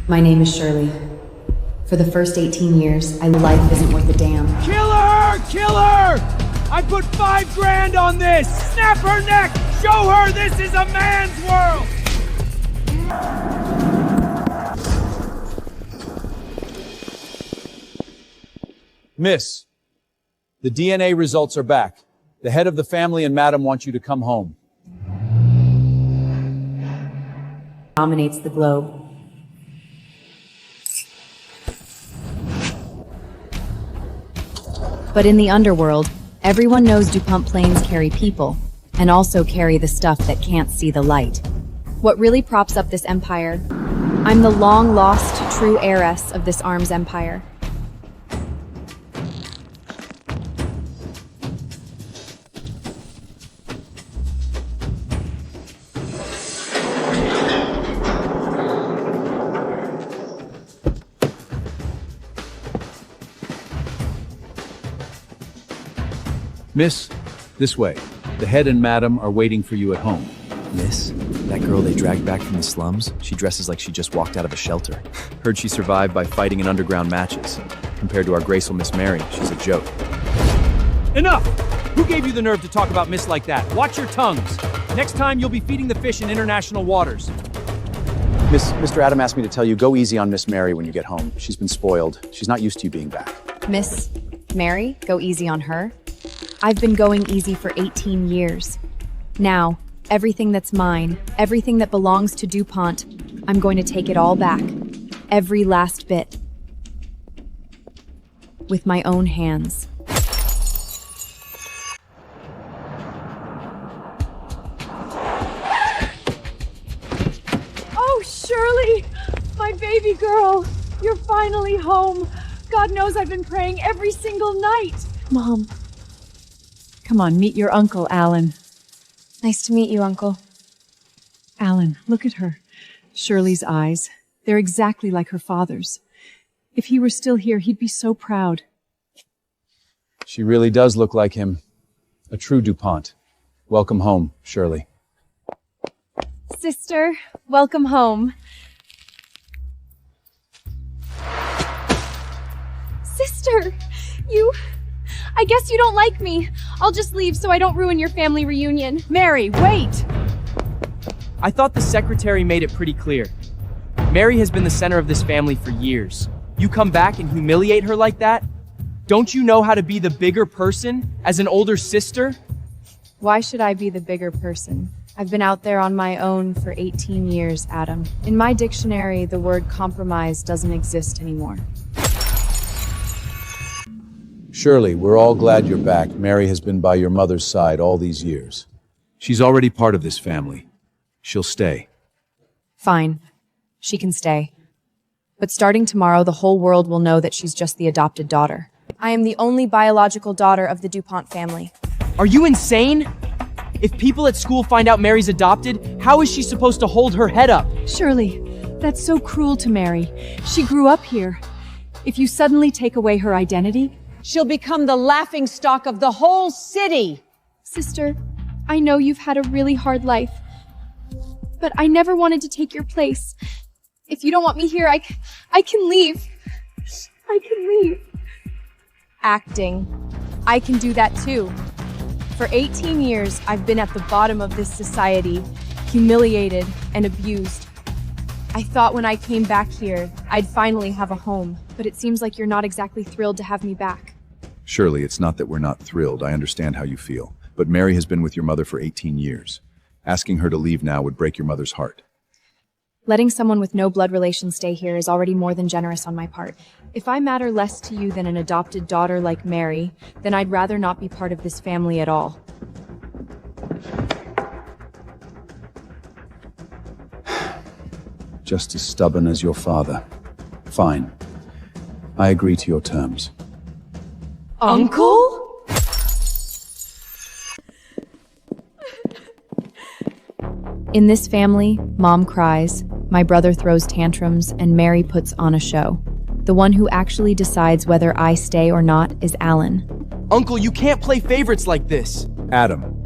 My name is Shirley. For the first 18 years, life isn't worth a damn. Kill her! Kill her! I put 5 grand on this! Snap her neck! Show her this is a man's world! Miss, the DNA results are back. The head of the family and Madam want you to come home. Dominates the globe. But in the underworld, everyone knows DuPont planes carry people, and also carry the stuff that can't see the light. What really props up this empire? I'm the long-lost true heiress of this arms empire. Miss, this way. The head and Madam are waiting for you at home. Miss, that girl they dragged back from the slums, she dresses like she just walked out of a shelter. Heard she survived by fighting in underground matches. Compared to our graceful Miss Mary, she's a joke. Enough! Who gave you the nerve to talk about Miss like that? Watch your tongues. Next time, you'll be feeding the fish in international waters. Mr. Adam asked me to tell you, go easy on Miss Mary when you get home. She's been spoiled. She's not used to you being back. Miss Mary, go easy on her. I've been going easy for 18 years. Now, everything that's mine, everything that belongs to DuPont, I'm going to take it all back. Every last bit. With my own hands. Oh, Shirley! My baby girl! You're finally home! God knows I've been praying every single night! Mom. Come on, meet your uncle, Alan. Nice to meet you, Uncle. Alan, look at her. Shirley's eyes. They're exactly like her father's. If he were still here, he'd be so proud. She really does look like him. A true DuPont. Welcome home, Shirley. Sister, welcome home. Sister, I guess you don't like me. I'll just leave so I don't ruin your family reunion. Mary, wait! I thought the secretary made it pretty clear. Mary has been the center of this family for years. You come back and humiliate her like that? Don't you know how to be the bigger person as an older sister? Why should I be the bigger person? I've been out there on my own for 18 years, Adam. In my dictionary, the word compromise doesn't exist anymore. Shirley, we're all glad you're back. Mary has been by your mother's side all these years. She's already part of this family. She'll stay. Fine. She can stay. But starting tomorrow, the whole world will know that she's just the adopted daughter. I am the only biological daughter of the DuPont family. Are you insane? If people at school find out Mary's adopted, how is she supposed to hold her head up? Shirley, that's so cruel to Mary. She grew up here. If you suddenly take away her identity, she'll become the laughingstock of the whole city. Sister, I know you've had a really hard life, but I never wanted to take your place. If you don't want me here, I can leave. I can leave. Acting. I can do that too. For 18 years, I've been at the bottom of this society, humiliated and abused. I thought when I came back here, I'd finally have a home, but it seems like you're not exactly thrilled to have me back. Shirley, it's not that we're not thrilled. I understand how you feel. But Mary has been with your mother for 18 years. Asking her to leave now would break your mother's heart. Letting someone with no blood relation stay here is already more than generous on my part. If I matter less to you than an adopted daughter like Mary, then I'd rather not be part of this family at all. Just as stubborn as your father. Fine. I agree to your terms. Uncle? In this family, Mom cries, my brother throws tantrums, and Mary puts on a show. The one who actually decides whether I stay or not is Alan. Uncle, you can't play favorites like this. Adam.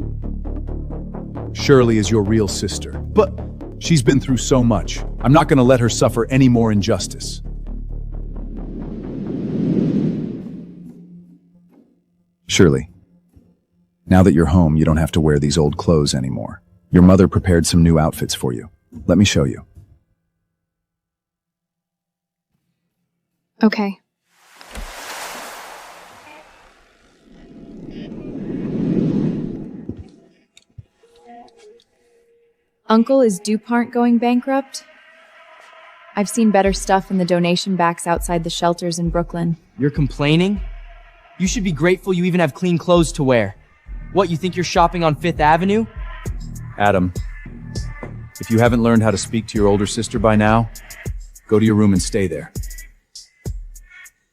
Shirley is your real sister. But She's been through so much. I'm not going to let her suffer any more injustice. Shirley, now that you're home, you don't have to wear these old clothes anymore. Your mother prepared some new outfits for you. Let me show you. Okay. Uncle, is DuPont going bankrupt? I've seen better stuff in the donation backs outside the shelters in Brooklyn. You're complaining? You should be grateful you even have clean clothes to wear. What, you think you're shopping on Fifth Avenue? Adam, if you haven't learned how to speak to your older sister by now, go to your room and stay there.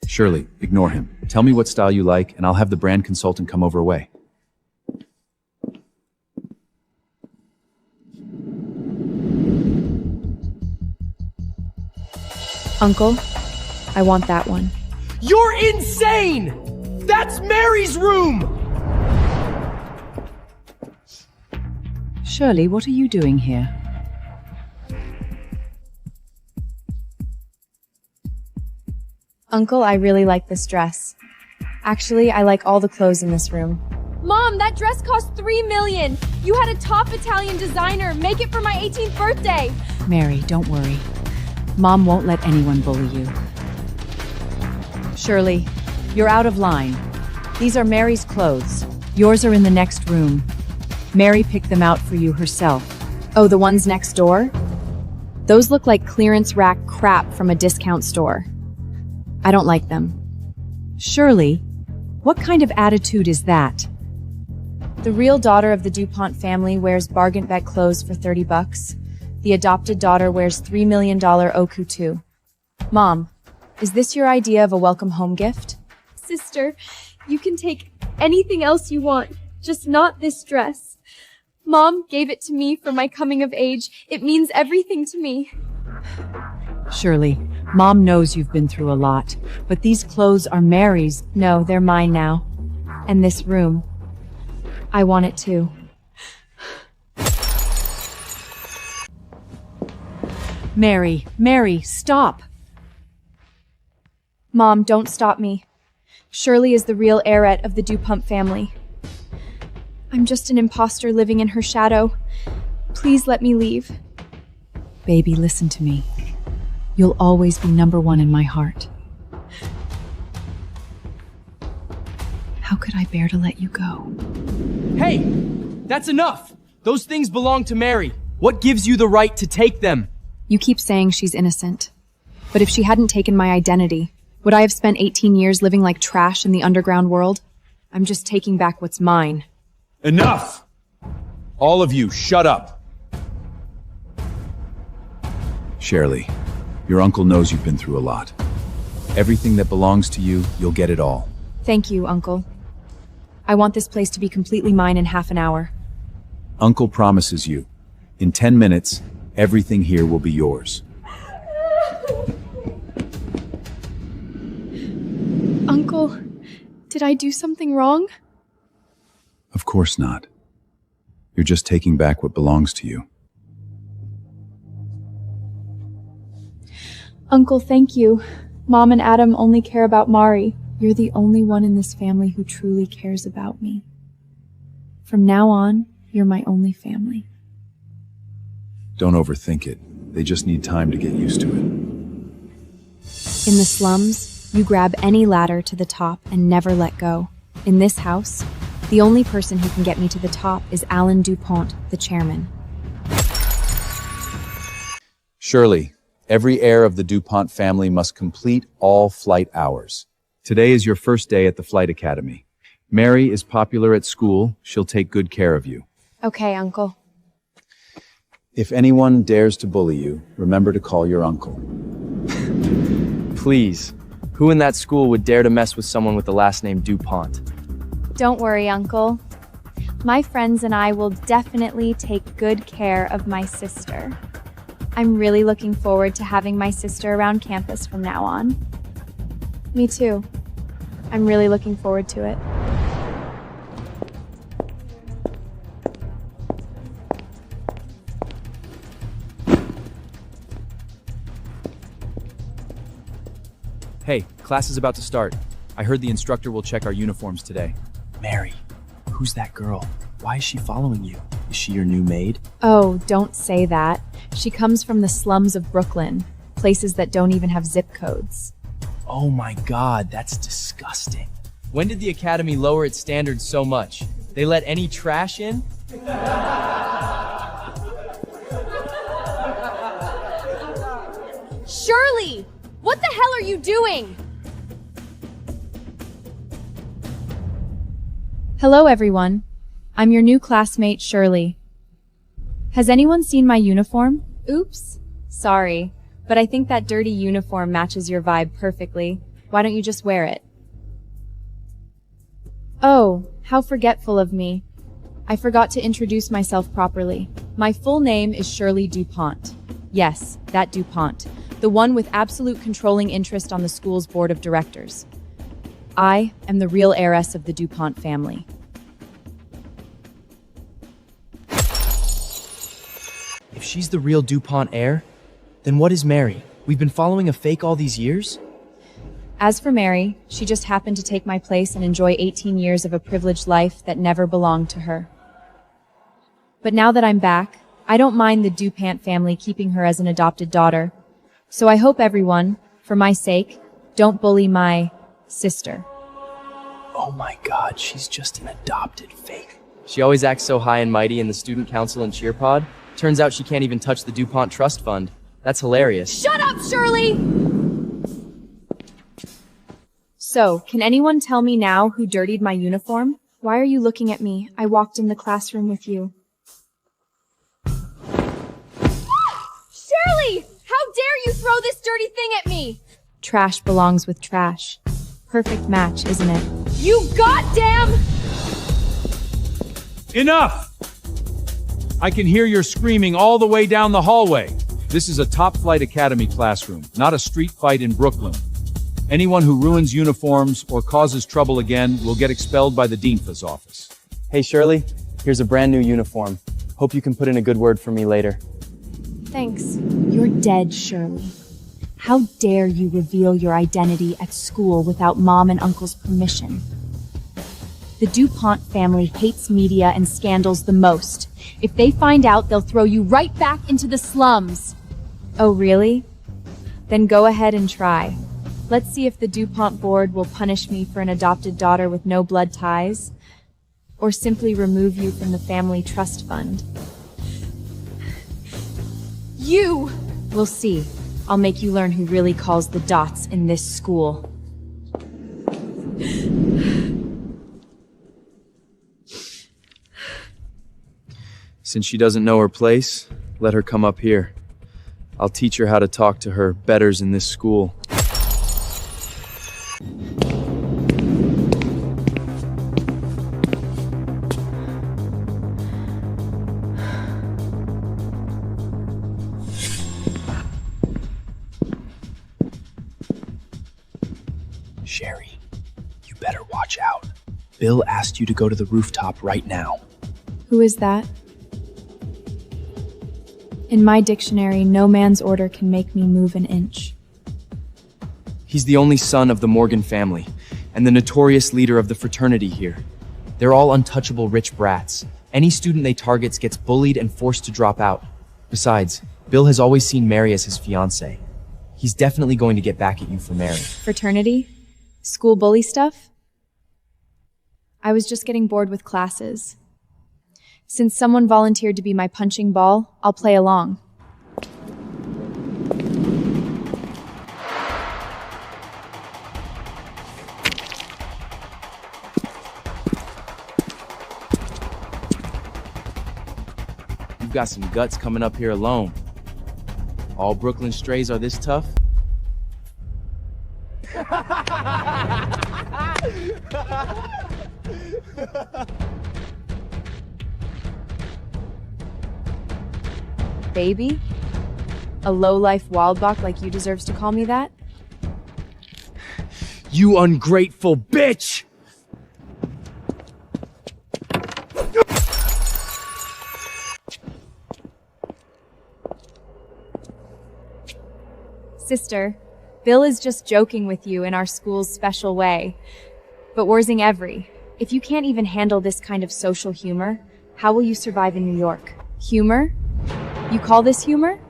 Shirley, ignore him. Tell me what style you like, and I'll have the brand consultant come over away. Uncle, I want that one. You're insane! That's Mary's room! Shirley, what are you doing here? Uncle, I really like this dress. Actually, I like all the clothes in this room. Mom, that dress cost $3 million. You had a top Italian designer make it for my 18th birthday. Mary, don't worry. Mom won't let anyone bully you. Shirley, you're out of line. These are Mary's clothes. Yours are in the next room. Mary picked them out for you herself. Oh, the ones next door? Those look like clearance rack crap from a discount store. I don't like them. Shirley, what kind of attitude is that? The real daughter of the DuPont family wears bargain bet clothes for $30. The adopted daughter wears $3 million Oku too. Mom, is this your idea of a welcome home gift? Sister, you can take anything else you want, just not this dress. Mom gave it to me for my coming of age. It means everything to me. Shirley, Mom knows you've been through a lot, but these clothes are Mary's. No, they're mine now. And this room. I want it too. Mary, stop! Mom, don't stop me. Shirley is the real heirette of the DuPont family. I'm just an imposter living in her shadow. Please let me leave. Baby, listen to me. You'll always be number one in my heart. How could I bear to let you go? Hey! That's enough! Those things belong to Mary. What gives you the right to take them? You keep saying she's innocent. But if she hadn't taken my identity, would I have spent 18 years living like trash in the underground world? I'm just taking back what's mine. Enough! All of you, shut up! Shirley, your uncle knows you've been through a lot. Everything that belongs to you, you'll get it all. Thank you, Uncle. I want this place to be completely mine in half an hour. Uncle promises you, in 10 minutes, everything here will be yours. Uncle, did I do something wrong? Of course not. You're just taking back what belongs to you. Uncle, thank you. Mom and Adam only care about Mari. You're the only one in this family who truly cares about me. From now on, you're my only family. Don't overthink it. They just need time to get used to it. In the slums, you grab any ladder to the top and never let go. In this house, the only person who can get me to the top is Alan DuPont, the chairman. Shirley, every heir of the DuPont family must complete all flight hours. Today is your first day at the Flight Academy. Mary is popular at school. She'll take good care of you. Okay, Uncle. If anyone dares to bully you, remember to call your uncle. Please. Who in that school would dare to mess with someone with the last name DuPont? Don't worry, Uncle. My friends and I will definitely take good care of my sister. I'm really looking forward to having my sister around campus from now on. Me too. I'm really looking forward to it. Hey, class is about to start. I heard the instructor will check our uniforms today. Mary, who's that girl? Why is she following you? Is she your new maid? Oh, don't say that. She comes from the slums of Brooklyn, places that don't even have zip codes. Oh my god, that's disgusting. When did the academy lower its standards so much? They let any trash in? Shirley! What the hell are you doing? Hello, everyone. I'm your new classmate, Shirley. Has anyone seen my uniform? Oops. Sorry, but I think that dirty uniform matches your vibe perfectly. Why don't you just wear it? Oh, how forgetful of me. I forgot to introduce myself properly. My full name is Shirley DuPont. Yes, that DuPont. The one with absolute controlling interest on the school's board of directors. I am the real heiress of the DuPont family. If she's the real DuPont heir, then what is Mary? We've been following a fake all these years? As for Mary, she just happened to take my place and enjoy 18 years of a privileged life that never belonged to her. But now that I'm back, I don't mind the DuPont family keeping her as an adopted daughter. So I hope everyone, for my sake, don't bully my sister. Oh my god, she's just an adopted fake. She always acts so high and mighty in the student council and cheer pod. Turns out she can't even touch the DuPont Trust Fund. That's hilarious. Shut up, Shirley! So, can anyone tell me now who dirtied my uniform? Why are you looking at me? I walked in the classroom with you. Shirley! How dare you throw this dirty thing at me? Trash belongs with trash. Perfect match, isn't it? You goddamn! Enough! I can hear your screaming all the way down the hallway. This is a top-flight academy classroom, not a street fight in Brooklyn. Anyone who ruins uniforms or causes trouble again will get expelled by the dean's office. Hey Shirley, here's a brand new uniform. Hope you can put in a good word for me later. Thanks. You're dead, Shirley. How dare you reveal your identity at school without Mom and Uncle's permission? The DuPont family hates media and scandals the most. If they find out, they'll throw you right back into the slums. Oh, really? Then go ahead and try. Let's see if the DuPont board will punish me for an adopted daughter with no blood ties, or simply remove you from the family trust fund. You! We'll see. I'll make you learn who really calls the dots in this school. Since she doesn't know her place, let her come up here. I'll teach her how to talk to her betters in this school. Sherry, you better watch out. Bill asked you to go to the rooftop right now. Who is that? In my dictionary, no man's order can make me move an inch. He's the only son of the Morgan family, and the notorious leader of the fraternity here. They're all untouchable rich brats. Any student they target gets bullied and forced to drop out. Besides, Bill has always seen Mary as his fiancée. He's definitely going to get back at you for Mary. Fraternity? School bully stuff? I was just getting bored with classes. Since someone volunteered to be my punching ball, I'll play along. You've got some guts coming up here alone. All Brooklyn strays are this tough? Baby? A low-life wildbach like you deserves to call me that? You ungrateful bitch! Sister, Bill is just joking with you in our school's special way. But Warzing Every, if you can't even handle this kind of social humor, how will you survive in New York? Humor? You call this humor?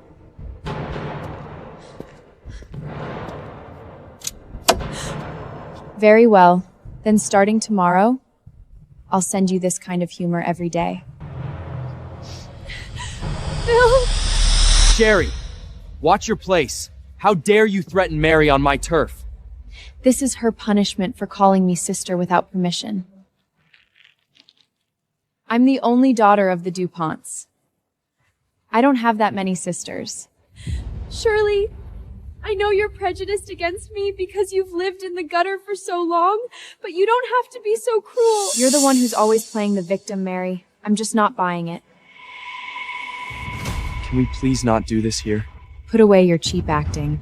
Very well. Then starting tomorrow, I'll send you this kind of humor every day. Bill! Sherry, watch your place. How dare you threaten Mary on my turf? This is her punishment for calling me sister without permission. I'm the only daughter of the DuPonts. I don't have that many sisters. Shirley, I know you're prejudiced against me because you've lived in the gutter for so long, but you don't have to be so cruel. You're the one who's always playing the victim, Mary. I'm just not buying it. Can we please not do this here? Put away your cheap acting.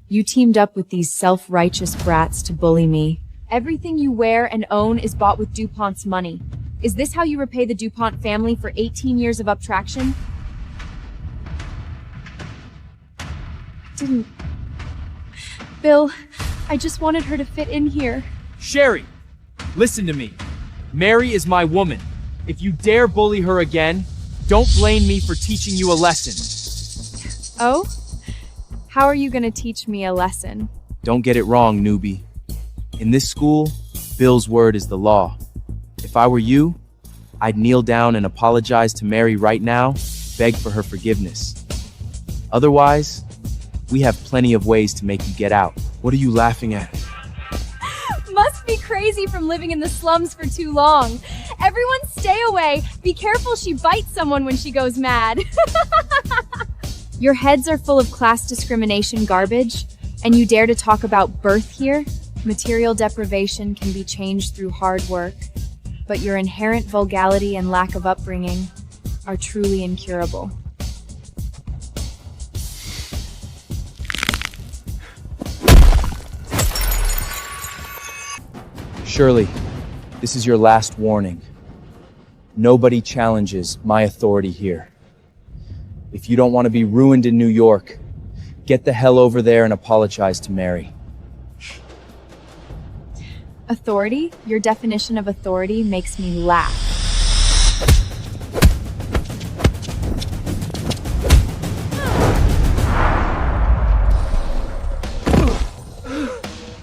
You teamed up with these self-righteous brats to bully me. Everything you wear and own is bought with DuPont's money. Is this how you repay the DuPont family for 18 years of uptraction? Didn't. Bill, I just wanted her to fit in here. Sherry, listen to me. Mary is my woman. If you dare bully her again, don't blame me for teaching you a lesson. Oh? How are you gonna teach me a lesson? Don't get it wrong, newbie. In this school, Bill's word is the law. If I were you, I'd kneel down and apologize to Mary right now, beg for her forgiveness. Otherwise, we have plenty of ways to make you get out. What are you laughing at? Must be crazy from living in the slums for too long. Everyone stay away. Be careful she bites someone when she goes mad. Your heads are full of class discrimination garbage, and you dare to talk about birth here? Material deprivation can be changed through hard work, but your inherent vulgarity and lack of upbringing are truly incurable. Shirley, this is your last warning. Nobody challenges my authority here. If you don't want to be ruined in New York, get the hell over there and apologize to Mary. Authority? Your definition of authority makes me laugh.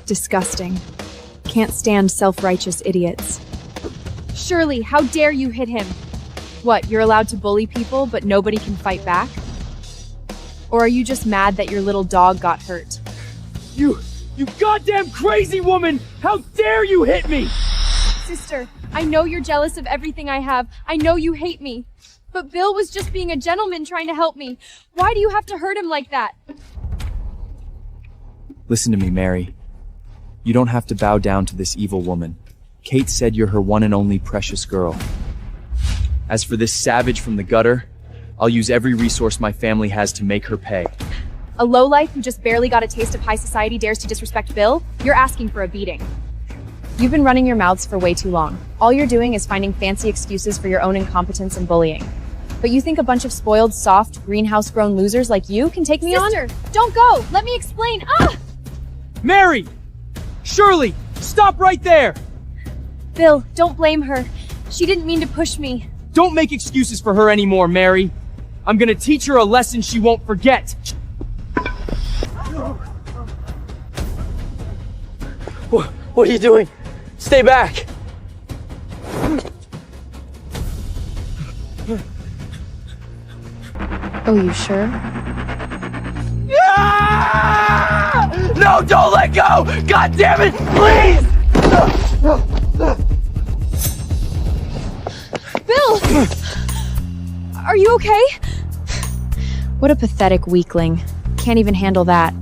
Disgusting. Can't stand self-righteous idiots. Shirley, how dare you hit him? What, you're allowed to bully people, but nobody can fight back? Or are you just mad that your little dog got hurt? You goddamn crazy woman! How dare you hit me! Sister, I know you're jealous of everything I have. I know you hate me. But Bill was just being a gentleman trying to help me. Why do you have to hurt him like that? Listen to me, Mary. You don't have to bow down to this evil woman. Kate said you're her one and only precious girl. As for this savage from the gutter, I'll use every resource my family has to make her pay. A lowlife who just barely got a taste of high society dares to disrespect Bill? You're asking for a beating. You've been running your mouths for way too long. All you're doing is finding fancy excuses for your own incompetence and bullying. But you think a bunch of spoiled, soft, greenhouse-grown losers like you can take me on? Sister, don't go! Let me explain! Ah! Mary! Shirley! Stop right there! Bill, don't blame her. She didn't mean to push me. Don't make excuses for her anymore, Mary. I'm gonna teach her a lesson she won't forget. What are you doing? Stay back! Oh, you sure? No, don't let go! God damn it, please! Bill! Are you okay? What a pathetic weakling. Can't even handle that.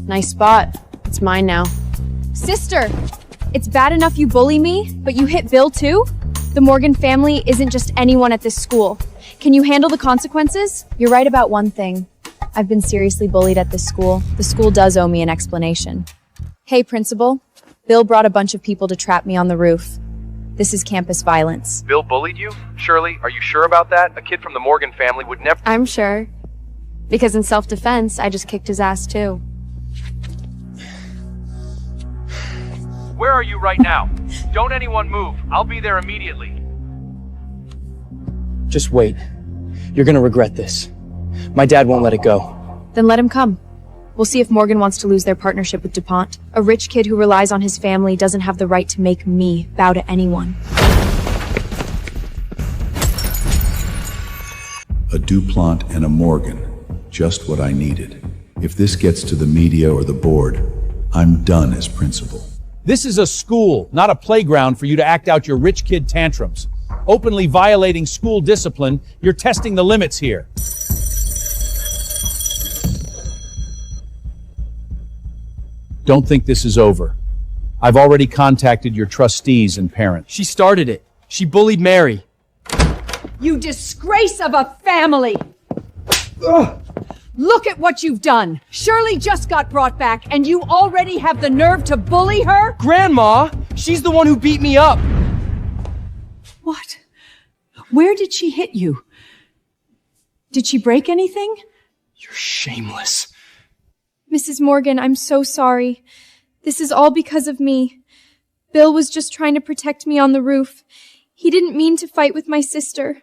Nice spot. It's mine now. Sister! It's bad enough you bully me, but you hit Bill too? The Morgan family isn't just anyone at this school. Can you handle the consequences? You're right about one thing. I've been seriously bullied at this school. The school does owe me an explanation. Hey, principal. Bill brought a bunch of people to trap me on the roof. This is campus violence. Bill bullied you? Shirley, are you sure about that? A kid from the Morgan family would never— I'm sure. Because in self-defense, I just kicked his ass too. Where are you right now? Don't anyone move. I'll be there immediately. Just wait. You're gonna regret this. My dad won't let it go. Then let him come. We'll see if Morgan wants to lose their partnership with DuPont. A rich kid who relies on his family doesn't have the right to make me bow to anyone. A DuPont and a Morgan. Just what I needed. If this gets to the media or the board, I'm done as principal. This is a school, not a playground for you to act out your rich kid tantrums. Openly violating school discipline, you're testing the limits here. Don't think this is over. I've already contacted your trustees and parents. She started it. She bullied Mary. You disgrace of a family! Ugh. Look at what you've done! Shirley just got brought back, and you already have the nerve to bully her? Grandma! She's the one who beat me up! What? Where did she hit you? Did she break anything? You're shameless. Mrs. Morgan, I'm so sorry. This is all because of me. Bill was just trying to protect me on the roof. He didn't mean to fight with my sister.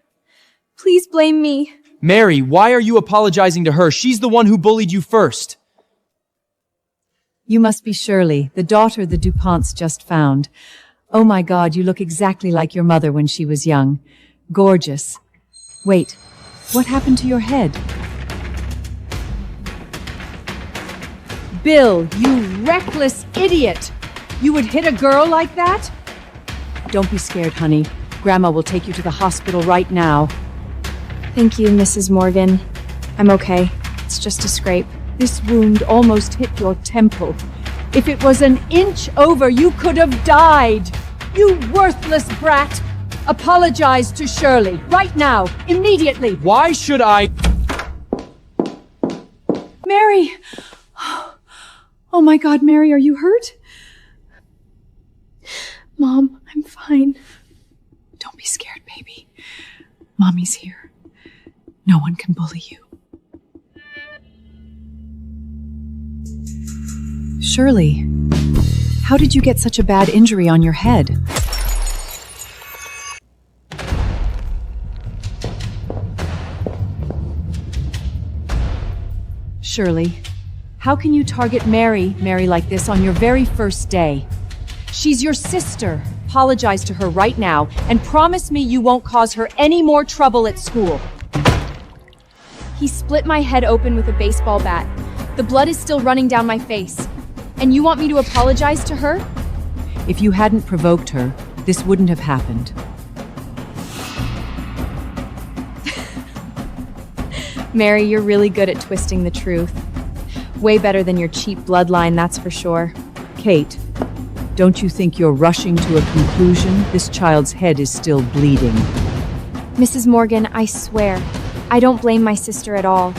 Please blame me. Mary, why are you apologizing to her? She's the one who bullied you first. You must be Shirley, the daughter the DuPonts just found. Oh my God, you look exactly like your mother when she was young. Gorgeous. Wait, what happened to your head? Bill, you reckless idiot! You would hit a girl like that? Don't be scared, honey. Grandma will take you to the hospital right now. Thank you, Mrs. Morgan. I'm okay. It's just a scrape. This wound almost hit your temple. If it was an inch over, you could have died. You worthless brat! Apologize to Shirley, right now, immediately! Why should I? Mary! Oh my God, Mary, are you hurt? Mom, I'm fine. Don't be scared, baby. Mommy's here. No one can bully you. Shirley, how did you get such a bad injury on your head? Shirley, how can you target Mary like this on your very first day? She's your sister. Apologize to her right now and promise me you won't cause her any more trouble at school. He split my head open with a baseball bat. The blood is still running down my face. And you want me to apologize to her? If you hadn't provoked her, this wouldn't have happened. Mary, you're really good at twisting the truth. Way better than your cheap bloodline, that's for sure. Kate, don't you think you're rushing to a conclusion? This child's head is still bleeding. Mrs. Morgan, I swear, I don't blame my sister at all.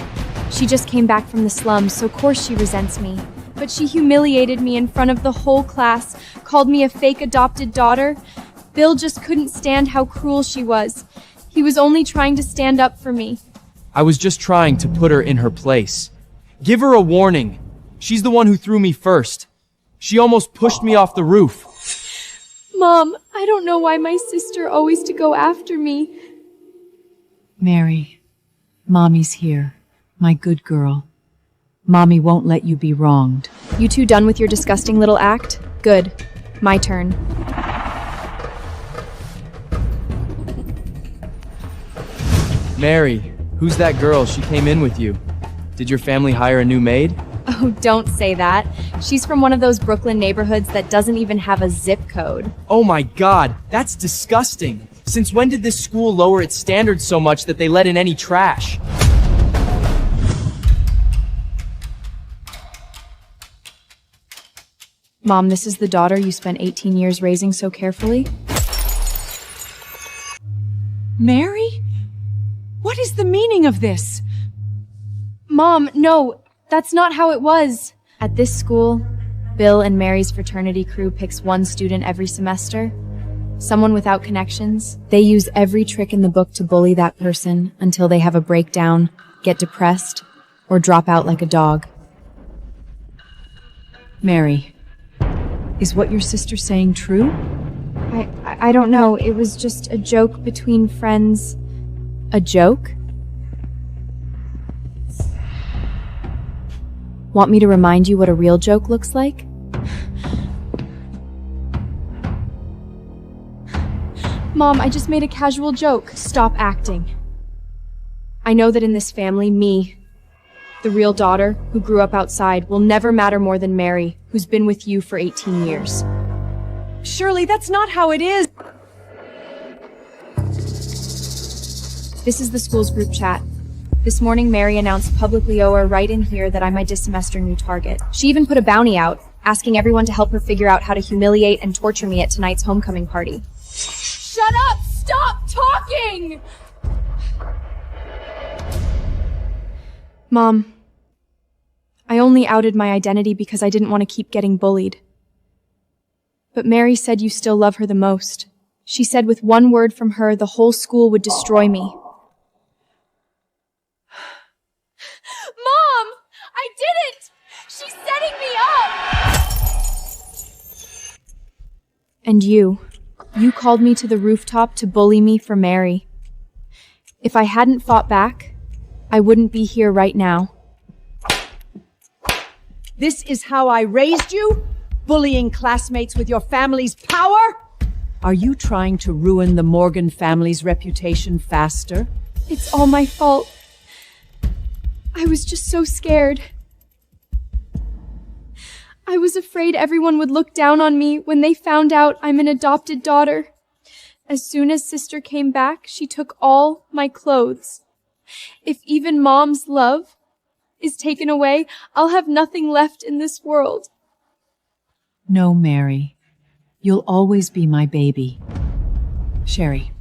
She just came back from the slums, so of course she resents me. But she humiliated me in front of the whole class, called me a fake adopted daughter. Bill just couldn't stand how cruel she was. He was only trying to stand up for me. I was just trying to put her in her place. Give her a warning. She's the one who threw me first. She almost pushed me off the roof. Mom, I don't know why my sister always to go after me. Mary, Mommy's here. My good girl. Mommy won't let you be wronged. You two done with your disgusting little act? Good. My turn. Mary, who's that girl? She came in with you. Did your family hire a new maid? Oh, don't say that. She's from one of those Brooklyn neighborhoods that doesn't even have a zip code. Oh my God, that's disgusting. Since when did this school lower its standards so much that they let in any trash? Mom, this is the daughter you spent 18 years raising so carefully? Mary? What is the meaning of this? Mom, no, that's not how it was. At this school, Bill and Mary's fraternity crew picks one student every semester. Someone without connections. They use every trick in the book to bully that person until they have a breakdown, get depressed, or drop out like a dog. Mary, is what your sister's saying true? I don't know. It was just a joke between friends. A joke? Want me to remind you what a real joke looks like? Mom, I just made a casual joke. Stop acting. I know that in this family, me, the real daughter who grew up outside, will never matter more than Mary, who's been with you for 18 years. Shirley, that's not how it is. This is the school's group chat. This morning, Mary announced publicly right in here that I'm my this semester new target. She even put a bounty out, asking everyone to help her figure out how to humiliate and torture me at tonight's homecoming party. Shut up! Stop talking! Mom, I only outed my identity because I didn't want to keep getting bullied. But Mary said you still love her the most. She said with one word from her, the whole school would destroy me. Mom! I didn't! She's setting me up! And you called me to the rooftop to bully me for Mary. If I hadn't fought back, I wouldn't be here right now. This is how I raised you? Bullying classmates with your family's power? Are you trying to ruin the Morgan family's reputation faster? It's all my fault. I was just so scared. I was afraid everyone would look down on me when they found out I'm an adopted daughter. As soon as sister came back, she took all my clothes. If even Mom's love is taken away, I'll have nothing left in this world. No, Mary. You'll always be my baby. Sherry,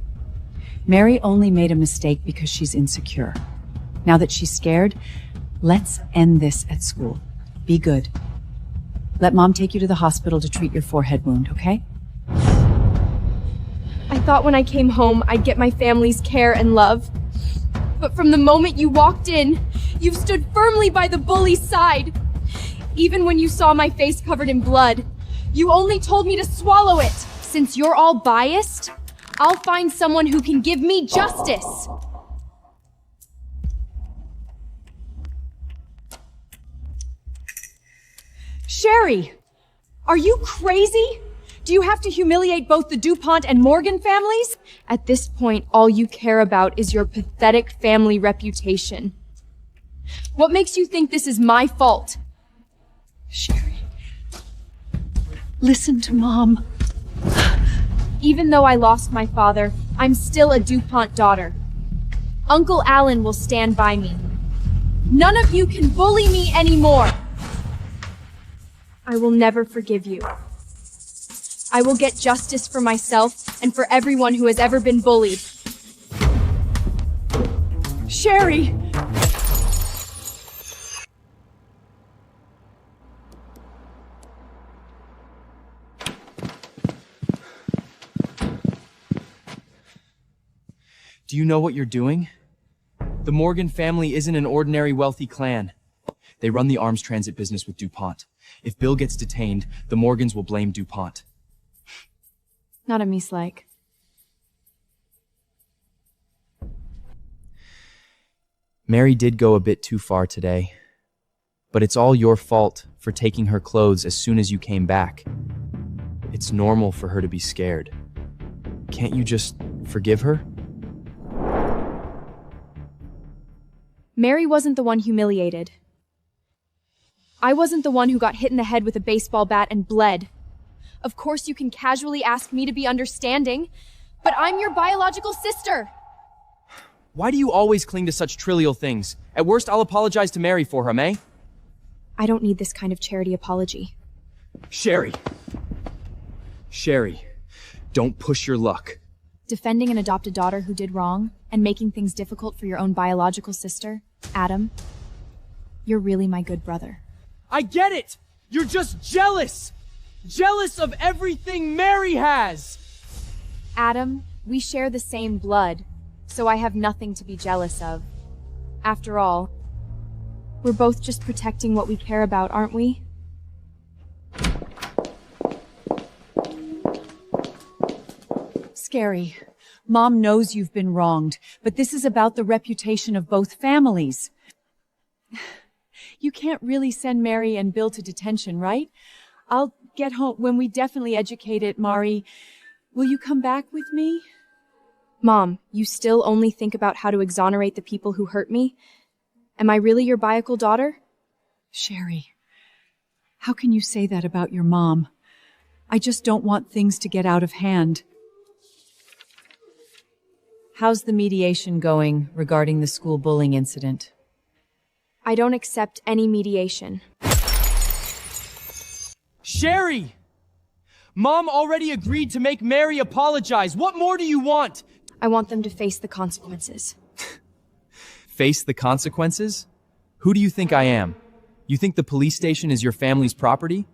Mary only made a mistake because she's insecure. Now that she's scared, let's end this at school. Be good. Let Mom take you to the hospital to treat your forehead wound, okay? I thought when I came home, I'd get my family's care and love. But from the moment you walked in, you've stood firmly by the bully's side. Even when you saw my face covered in blood, you only told me to swallow it. Since you're all biased, I'll find someone who can give me justice. Sherry! Are you crazy? Do you have to humiliate both the DuPont and Morgan families? At this point, all you care about is your pathetic family reputation. What makes you think this is my fault? Sherry. Listen to Mom. Even though I lost my father, I'm still a DuPont daughter. Uncle Alan will stand by me. None of you can bully me anymore. I will never forgive you. I will get justice for myself and for everyone who has ever been bullied. Sherry! Do you know what you're doing? The Morgan family isn't an ordinary wealthy clan. They run the arms transit business with DuPont. If Bill gets detained, the Morgans will blame DuPont. Not a mislike. Mary did go a bit too far today. But it's all your fault for taking her clothes as soon as you came back. It's normal for her to be scared. Can't you just forgive her? Mary wasn't the one humiliated. I wasn't the one who got hit in the head with a baseball bat and bled. Of course you can casually ask me to be understanding, but I'm your biological sister. Why do you always cling to such trivial things? At worst, I'll apologize to Mary for him, eh? I don't need this kind of charity apology. Sherry! Sherry, don't push your luck. Defending an adopted daughter who did wrong and making things difficult for your own biological sister, Adam, you're really my good brother. I get it! You're just jealous! Jealous of everything Mary has! Adam, we share the same blood, so I have nothing to be jealous of. After all, We're both just protecting what we care about, aren't we? Scary. Mom knows you've been wronged, but this is about the reputation of both families. You can't really send Mary and Bill to detention, right? I'll get home when we definitely educate it, Mari. Will you come back with me? Mom, you still only think about how to exonerate the people who hurt me? Am I really your biological daughter? Sherry, how can you say that about your mom? I just don't want things to get out of hand. How's the mediation going regarding the school bullying incident? I don't accept any mediation. Sherry! Mom already agreed to make Mary apologize. What more do you want? I want them to face the consequences. Face the consequences? Who do you think I am? You think the police station is your family's property?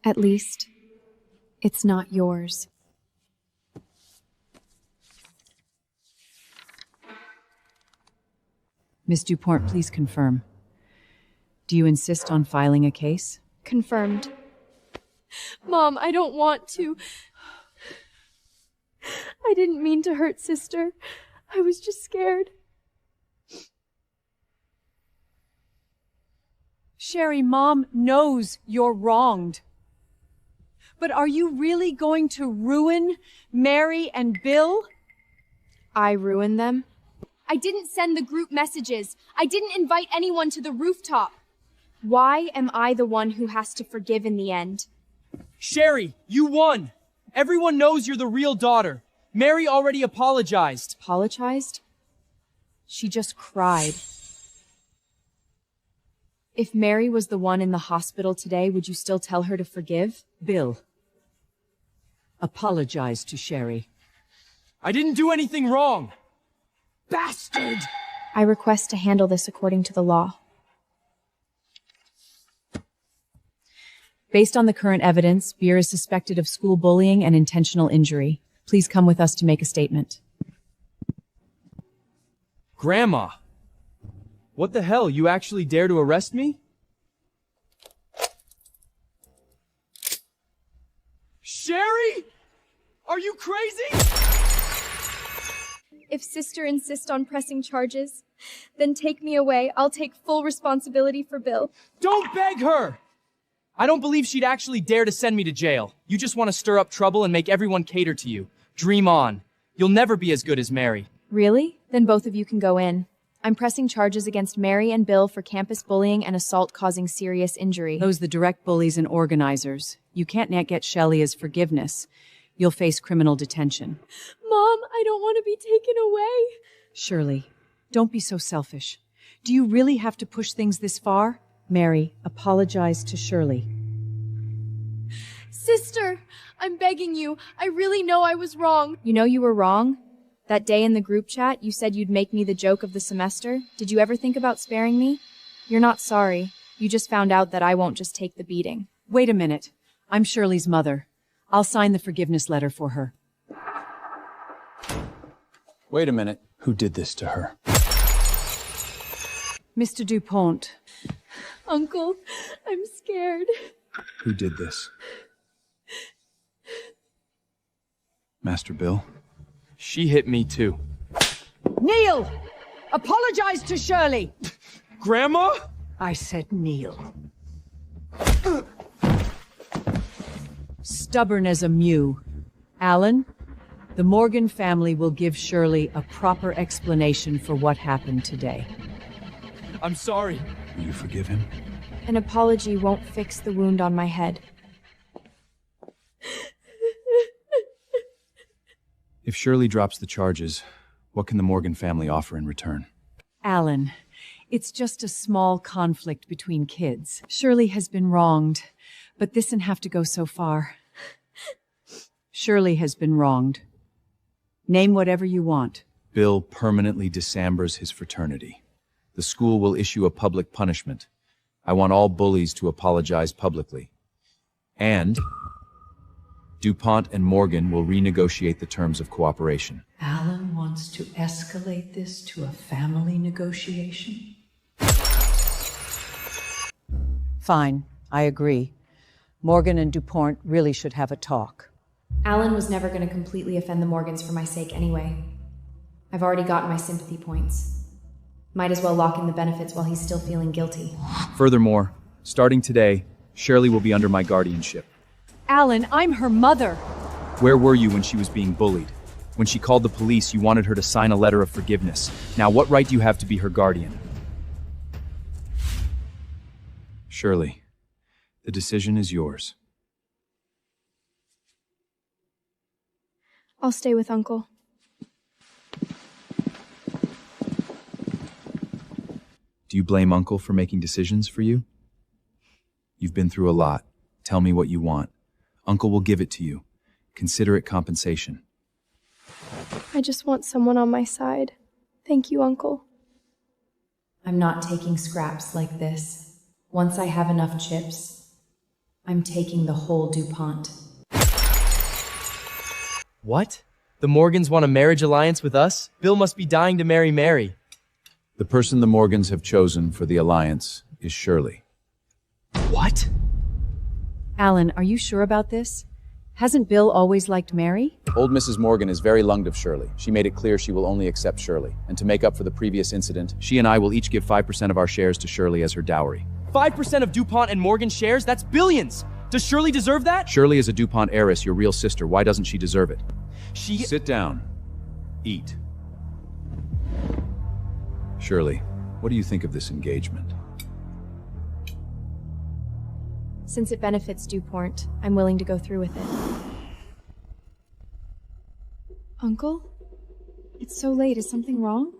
At least, it's not yours. Miss Dupont, please confirm. Do you insist on filing a case? Confirmed. Mom, I don't want to. I didn't mean to hurt Sister. I was just scared. Sherry, Mom knows you're wronged. But are you really going to ruin Mary and Bill? I ruined them? I didn't send the group messages. I didn't invite anyone to the rooftop. Why am I the one who has to forgive in the end? Sherry, you won! Everyone knows you're the real daughter. Mary already apologized. Apologized? She just cried. If Mary was the one in the hospital today, would you still tell her to forgive? Bill, apologize to Sherry. I didn't do anything wrong. Bastard! I request to handle this according to the law. Based on the current evidence, Beer is suspected of school bullying and intentional injury. Please come with us to make a statement. Grandma! What the hell, you actually dare to arrest me? Sherry! Are you crazy? If Sister insists on pressing charges, then take me away. I'll take full responsibility for Bill. Don't beg her! I don't believe she'd actually dare to send me to jail. You just want to stir up trouble and make everyone cater to you. Dream on. You'll never be as good as Mary. Really? Then both of you can go in. I'm pressing charges against Mary and Bill for campus bullying and assault causing serious injury. Those the direct bullies and organizers. You can't yet get Shelley's forgiveness. You'll face criminal detention. Mom, I don't want to be taken away. Shirley, don't be so selfish. Do you really have to push things this far? Mary, apologize to Shirley. Sister, I'm begging you. I really know I was wrong. You know you were wrong? That day in the group chat, you said you'd make me the joke of the semester. Did you ever think about sparing me? You're not sorry. You just found out that I won't just take the beating. Wait a minute. I'm Shirley's mother. I'll sign the forgiveness letter for her. Wait a minute. Who did this to her? Mr. Dupont. Uncle, I'm scared. Who did this? Master Bill? She hit me too. Kneel! Apologize to Shirley! Grandma? I said kneel. Stubborn as a mew. Alan, the Morgan family will give Shirley a proper explanation for what happened today. I'm sorry. Will you forgive him? An apology won't fix the wound on my head. If Shirley drops the charges, what can the Morgan family offer in return? Alan, it's just a small conflict between kids. Shirley has been wronged, but this didn't have to go so far. Shirley has been wronged. Name whatever you want. Bill permanently disambers his fraternity. The school will issue a public punishment. I want all bullies to apologize publicly. And DuPont and Morgan will renegotiate the terms of cooperation. Alan wants to escalate this to a family negotiation? Fine, I agree. Morgan and DuPont really should have a talk. Alan was never going to completely offend the Morgans for my sake anyway. I've already gotten my sympathy points. Might as well lock in the benefits while he's still feeling guilty. Furthermore, starting today, Shirley will be under my guardianship. Alan, I'm her mother. Where were you when she was being bullied? When she called the police, you wanted her to sign a letter of forgiveness. Now, what right do you have to be her guardian? Shirley, the decision is yours. I'll stay with Uncle. Do you blame Uncle for making decisions for you? You've been through a lot. Tell me what you want. Uncle will give it to you. Consider it compensation. I just want someone on my side. Thank you, Uncle. I'm not taking scraps like this. Once I have enough chips, I'm taking the whole DuPont. What? The Morgans want a marriage alliance with us? Bill must be dying to marry Mary. The person the Morgans have chosen for the alliance is Shirley. What? Alan, are you sure about this? Hasn't Bill always liked Mary? Old Mrs. Morgan is very lunged of Shirley. She made it clear she will only accept Shirley. And to make up for the previous incident, she and I will each give 5% of our shares to Shirley as her dowry. 5% of DuPont and Morgan shares? That's billions! Does Shirley deserve that? Shirley is a DuPont heiress, your real sister. Why doesn't she deserve it? Sit down. Eat. Shirley, what do you think of this engagement? Since it benefits DuPont, I'm willing to go through with it. Uncle? It's so late. Is something wrong?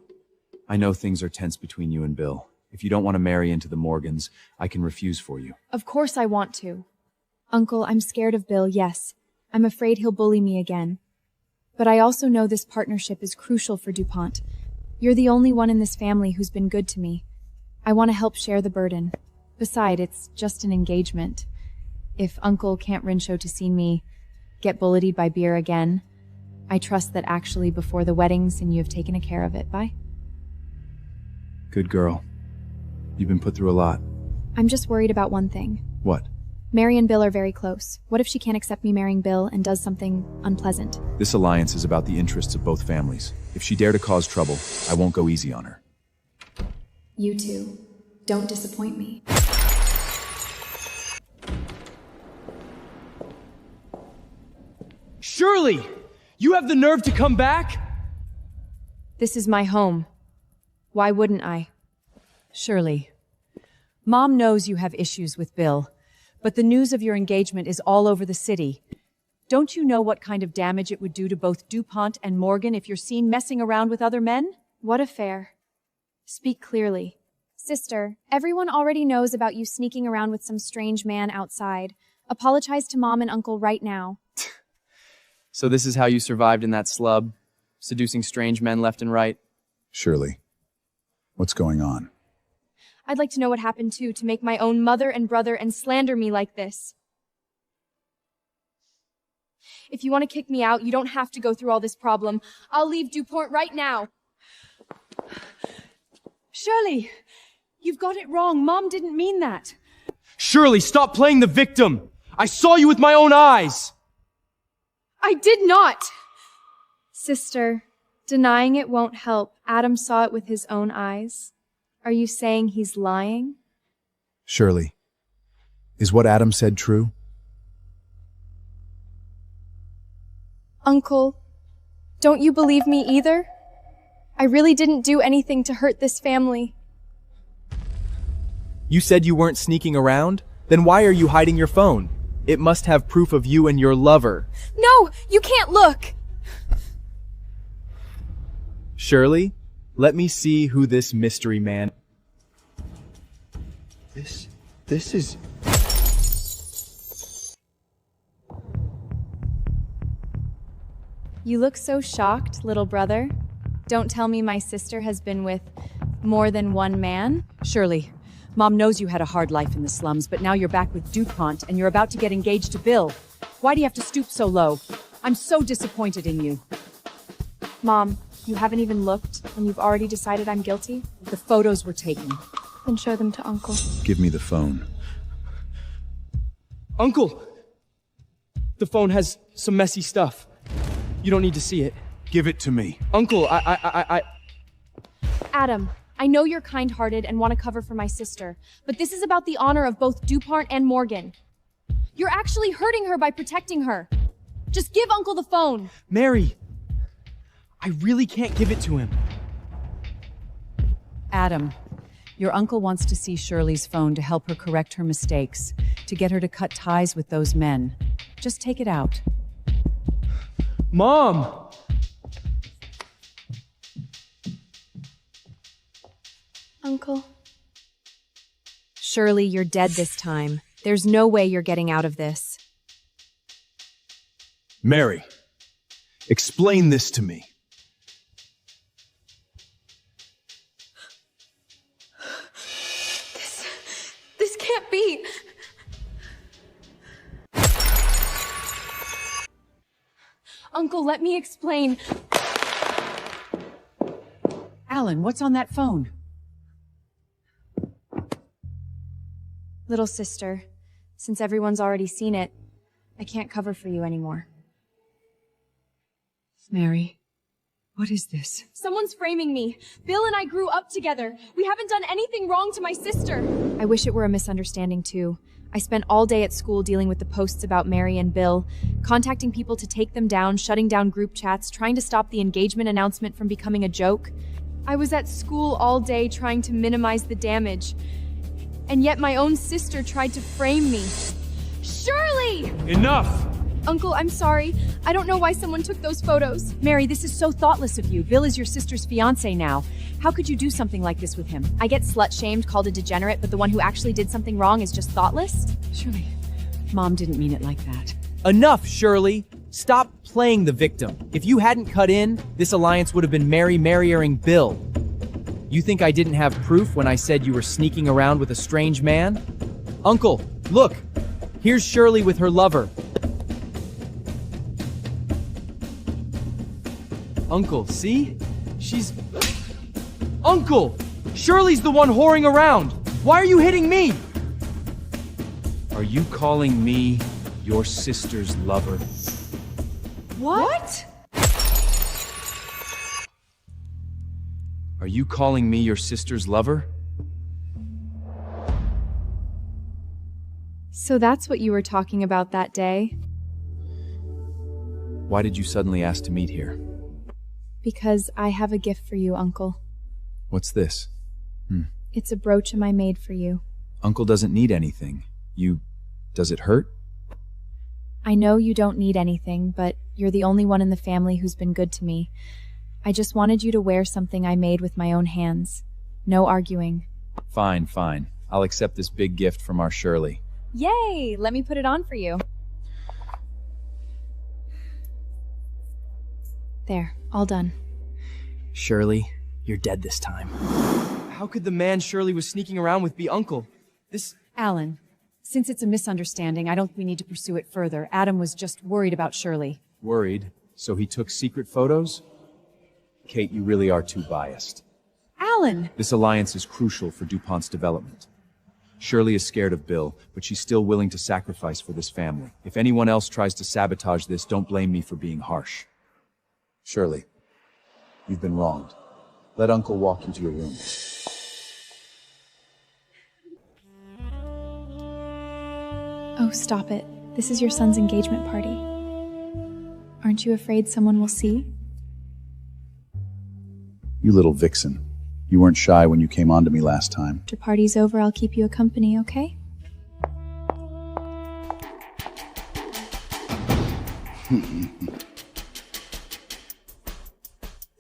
I know things are tense between you and Bill. If you don't want to marry into the Morgans, I can refuse for you. Of course I want to. Uncle, I'm scared of Bill, yes. I'm afraid he'll bully me again. But I also know this partnership is crucial for DuPont. You're the only one in this family who's been good to me. I want to help share the burden. Besides, it's just an engagement. If Uncle can't Rinshow to see me get bullied by beer again, I trust that actually before the weddings and you have taken care of it. Bye. Good girl. You've been put through a lot. I'm just worried about one thing. What? Mary and Bill are very close. What if she can't accept me marrying Bill and does something unpleasant? This alliance is about the interests of both families. If she dare to cause trouble, I won't go easy on her. You two, don't disappoint me. Shirley! You have the nerve to come back? This is my home. Why wouldn't I? Shirley, Mom knows you have issues with Bill, but the news of your engagement is all over the city. Don't you know what kind of damage it would do to both DuPont and Morgan if you're seen messing around with other men? What affair? Speak clearly. Sister, everyone already knows about you sneaking around with some strange man outside. Apologize to Mom and Uncle right now. So this is how you survived in that slub? Seducing strange men left and right? Shirley, what's going on? I'd like to know what happened too, to make my own mother and brother and slander me like this. If you want to kick me out, you don't have to go through all this problem. I'll leave DuPont right now. Shirley, you've got it wrong. Mom didn't mean that. Shirley, stop playing the victim! I saw you with my own eyes! I did not! Sister, denying it won't help. Adam saw it with his own eyes. Are you saying he's lying? Shirley, is what Adam said true? Uncle, don't you believe me either? I really didn't do anything to hurt this family. You said you weren't sneaking around? Then why are you hiding your phone? It must have proof of you and your lover. No, you can't look! Shirley, let me see who this mystery man... This is... You look so shocked, little brother. Don't tell me my sister has been with more than one man. Shirley, Mom knows you had a hard life in the slums, but now you're back with DuPont and you're about to get engaged to Bill. Why do you have to stoop so low? I'm so disappointed in you. Mom, you haven't even looked, and you've already decided I'm guilty? The photos were taken. Then show them to Uncle. Give me the phone. Uncle! The phone has some messy stuff. You don't need to see it. Give it to me. Uncle, Adam, I know you're kind-hearted and want to cover for my sister, but this is about the honor of both DuPont and Morgan. You're actually hurting her by protecting her. Just give Uncle the phone. Mary! I really can't give it to him. Adam, your uncle wants to see Shirley's phone to help her correct her mistakes, to get her to cut ties with those men. Just take it out. Mom! Uncle. Shirley, you're dead this time. There's no way you're getting out of this. Mary, explain this to me. This can't be. Uncle, let me explain. Alan, what's on that phone? Little sister, since everyone's already seen it, I can't cover for you anymore. Mary, what is this? Someone's framing me. Bill and I grew up together. We haven't done anything wrong to my sister. I wish it were a misunderstanding too. I spent all day at school dealing with the posts about Mary and Bill, contacting people to take them down, shutting down group chats, trying to stop the engagement announcement from becoming a joke. I was at school all day trying to minimize the damage. And yet my own sister tried to frame me. Shirley! Enough! Uncle, I'm sorry. I don't know why someone took those photos. Mary, this is so thoughtless of you. Bill is your sister's fiancé now. How could you do something like this with him? I get slut-shamed, called a degenerate, but the one who actually did something wrong is just thoughtless? Shirley, Mom didn't mean it like that. Enough, Shirley! Stop playing the victim. If you hadn't cut in, this alliance would have been Mary marrying Bill. You think I didn't have proof when I said you were sneaking around with a strange man? Uncle, look! Here's Shirley with her lover. Uncle, see? She's... Uncle! Shirley's the one whoring around! Why are you hitting me? Are you calling me your sister's lover? What? Are you calling me your sister's lover? So that's what you were talking about that day? Why did you suddenly ask to meet here? Because I have a gift for you, Uncle. What's this? It's a brooch I made for you. Uncle doesn't need anything. Does it hurt? I know you don't need anything, but you're the only one in the family who's been good to me. I just wanted you to wear something I made with my own hands. No arguing. Fine, fine. I'll accept this big gift from our Shirley. Yay! Let me put it on for you. There, all done. Shirley, you're dead this time. How could the man Shirley was sneaking around with be Uncle? Alan, since it's a misunderstanding, I don't think we need to pursue it further. Adam was just worried about Shirley. Worried? So he took secret photos? Kate, you really are too biased. Alan! This alliance is crucial for DuPont's development. Shirley is scared of Bill, but she's still willing to sacrifice for this family. If anyone else tries to sabotage this, don't blame me for being harsh. Shirley, you've been wronged. Let Uncle walk you to your room. Oh, stop it. This is your son's engagement party. Aren't you afraid someone will see? You little vixen. You weren't shy when you came on to me last time. After party's over, I'll keep you a company, okay?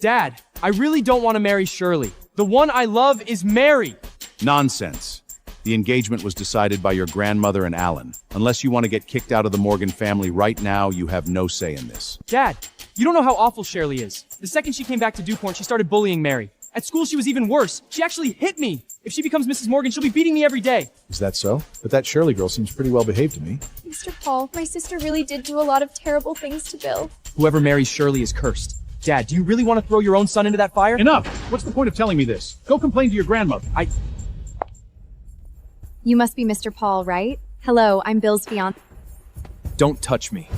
Dad, I really don't want to marry Shirley. The one I love is Mary. Nonsense. The engagement was decided by your grandmother and Alan. Unless you want to get kicked out of the Morgan family right now, you have no say in this. Dad, you don't know how awful Shirley is. The second she came back to DuPont, she started bullying Mary. At school, she was even worse. She actually hit me. If she becomes Mrs. Morgan, she'll be beating me every day. Is that so? But that Shirley girl seems pretty well behaved to me. Mr. Paul, my sister really did do a lot of terrible things to Bill. Whoever marries Shirley is cursed. Dad, do you really want to throw your own son into that fire? Enough! What's the point of telling me this? Go complain to your grandmother. You must be Mr. Paul, right? Hello, I'm Bill's fiancé. Don't touch me.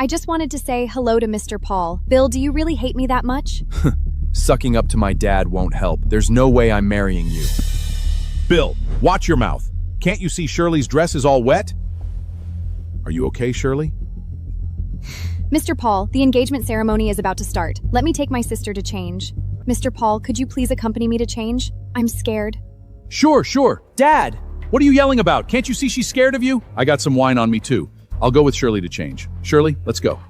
I just wanted to say hello to Mr. Paul. Bill, do you really hate me that much? Sucking up to my dad won't help. There's no way I'm marrying you. Bill, watch your mouth. Can't you see Shirley's dress is all wet? Are you okay, Shirley? Mr. Paul, the engagement ceremony is about to start. Let me take my sister to change. Mr. Paul, could you please accompany me to change? I'm scared. Sure. Dad! What are you yelling about? Can't you see she's scared of you? I got some wine on me too. I'll go with Shirley to change. Shirley, let's go.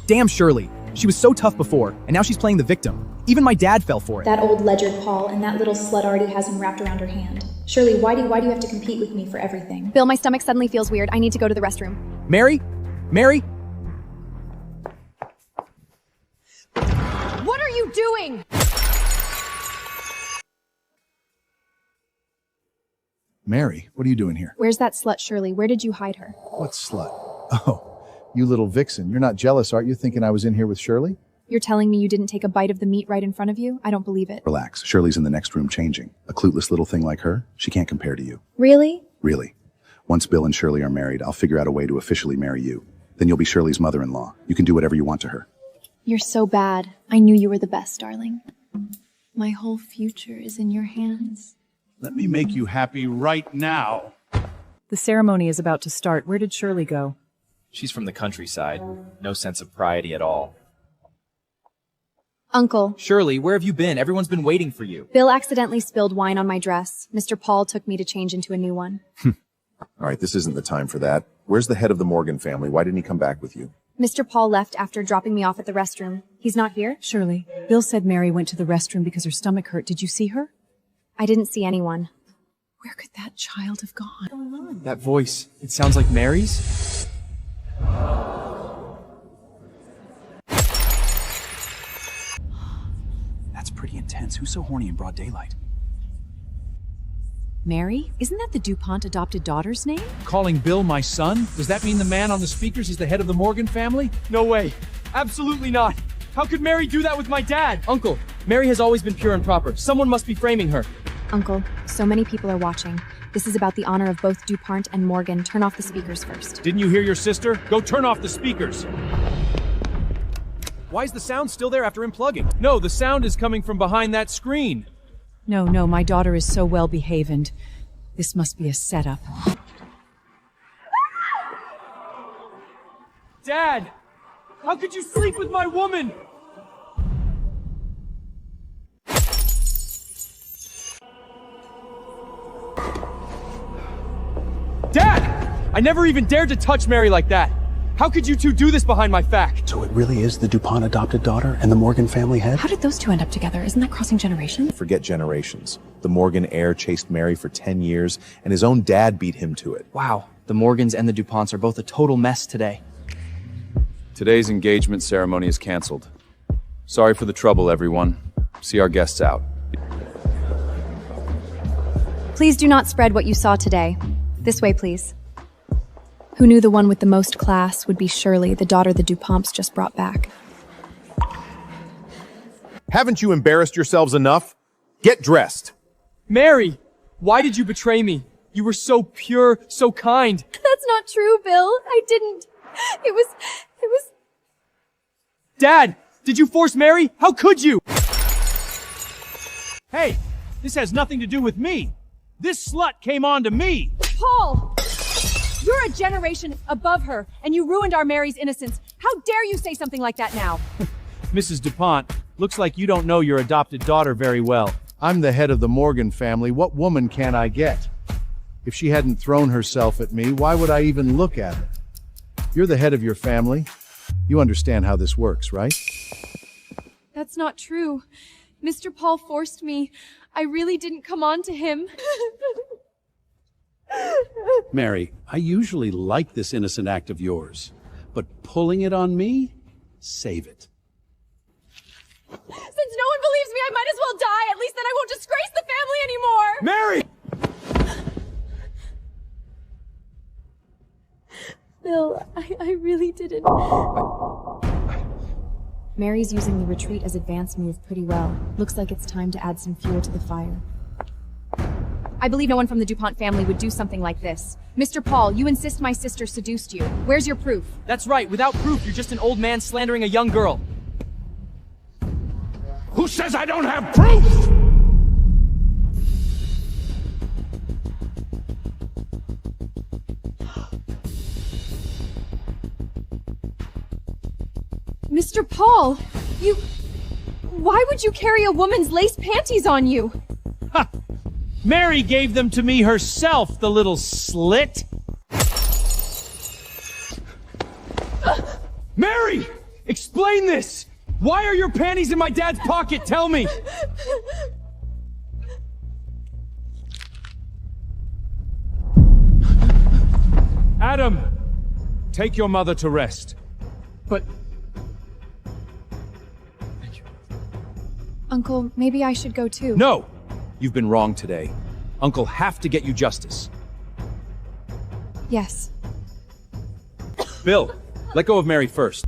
Damn Shirley. She was so tough before, and now she's playing the victim. Even my dad fell for it. That old ledger Paul, and that little slut already has him wrapped around her hand. Shirley, why do you have to compete with me for everything? Bill, my stomach suddenly feels weird. I need to go to the restroom. Mary? Mary? What are you doing? Mary, what are you doing here? Where's that slut, Shirley? Where did you hide her? What slut? Oh, you little vixen. You're not jealous, aren't you, thinking I was in here with Shirley? You're telling me you didn't take a bite of the meat right in front of you? I don't believe it. Relax. Shirley's in the next room changing. A clueless little thing like her, she can't compare to you. Really? Really. Once Bill and Shirley are married, I'll figure out a way to officially marry you. Then you'll be Shirley's mother-in-law. You can do whatever you want to her. You're so bad. I knew you were the best, darling. My whole future is in your hands. Let me make you happy right now. The ceremony is about to start. Where did Shirley go? She's from the countryside. No sense of piety at all. Uncle, Shirley, where have you been? Everyone's been waiting for you. Bill accidentally spilled wine on my dress. Mr. Paul took me to change into a new one. All right, this isn't the time for that. Where's the head of the Morgan family? Why didn't he come back with you? Mr. Paul left after dropping me off at the restroom. He's not here? Shirley, Bill said Mary went to the restroom because her stomach hurt. Did you see her? I didn't see anyone. Where could that child have gone? That voice, it sounds like Mary's? That's pretty intense. Who's so horny in broad daylight? Mary? Isn't that the DuPont adopted daughter's name? Calling Bill my son? Does that mean the man on the speakers is the head of the Morgan family? No way. Absolutely not. How could Mary do that with my dad? Uncle, Mary has always been pure and proper. Someone must be framing her. Uncle, so many people are watching. This is about the honor of both DuPont and Morgan. Turn off the speakers first. Didn't you hear your sister? Go turn off the speakers. Why is the sound still there after unplugging? No, the sound is coming from behind that screen. No, my daughter is so well behaved. This must be a setup. Dad! How could you sleep with my woman? Dad! I never even dared to touch Mary like that. How could you two do this behind my back? So it really is the DuPont adopted daughter and the Morgan family head? How did those two end up together? Isn't that crossing generations? Forget generations. The Morgan heir chased Mary for 10 years, and his own dad beat him to it. Wow, the Morgans and the DuPonts are both a total mess today. Today's engagement ceremony is canceled. Sorry for the trouble, everyone. See our guests out. Please do not spread what you saw today. This way, please. Who knew the one with the most class would be Shirley, the daughter the DuPonts just brought back? Haven't you embarrassed yourselves enough? Get dressed. Mary, why did you betray me? You were so pure, so kind. That's not true, Bill. I didn't. It was... Dad, did you force Mary? How could you? Hey, this has nothing to do with me. This slut came on to me. Paul! You're a generation above her, and you ruined our Mary's innocence. How dare you say something like that now? Mrs. DuPont, looks like you don't know your adopted daughter very well. I'm the head of the Morgan family. What woman can I get? If she hadn't thrown herself at me, why would I even look at her? You're the head of your family. You understand how this works, right? That's not true. Mr. Paul forced me. I really didn't come on to him. Mary, I usually like this innocent act of yours, but pulling it on me? Save it. Since no one believes me, I might as well die. At least then I won't disgrace the family anymore. Mary! Bill, I really didn't. Mary's using the retreat as advance move pretty well. Looks like it's time to add some fuel to the fire. I believe no one from the DuPont family would do something like this. Mr. Paul, you insist my sister seduced you. Where's your proof? That's right, without proof, you're just an old man slandering a young girl. Who says I don't have proof? Mr. Paul, why would you carry a woman's lace panties on you? Ha! Mary gave them to me herself, the little slit. Mary! Explain this! Why are your panties in my dad's pocket? Tell me! Adam, take your mother to rest. But... Uncle, maybe I should go too. No! You've been wrong today. Uncle have to get you justice. Yes. Bill, let go of Mary first.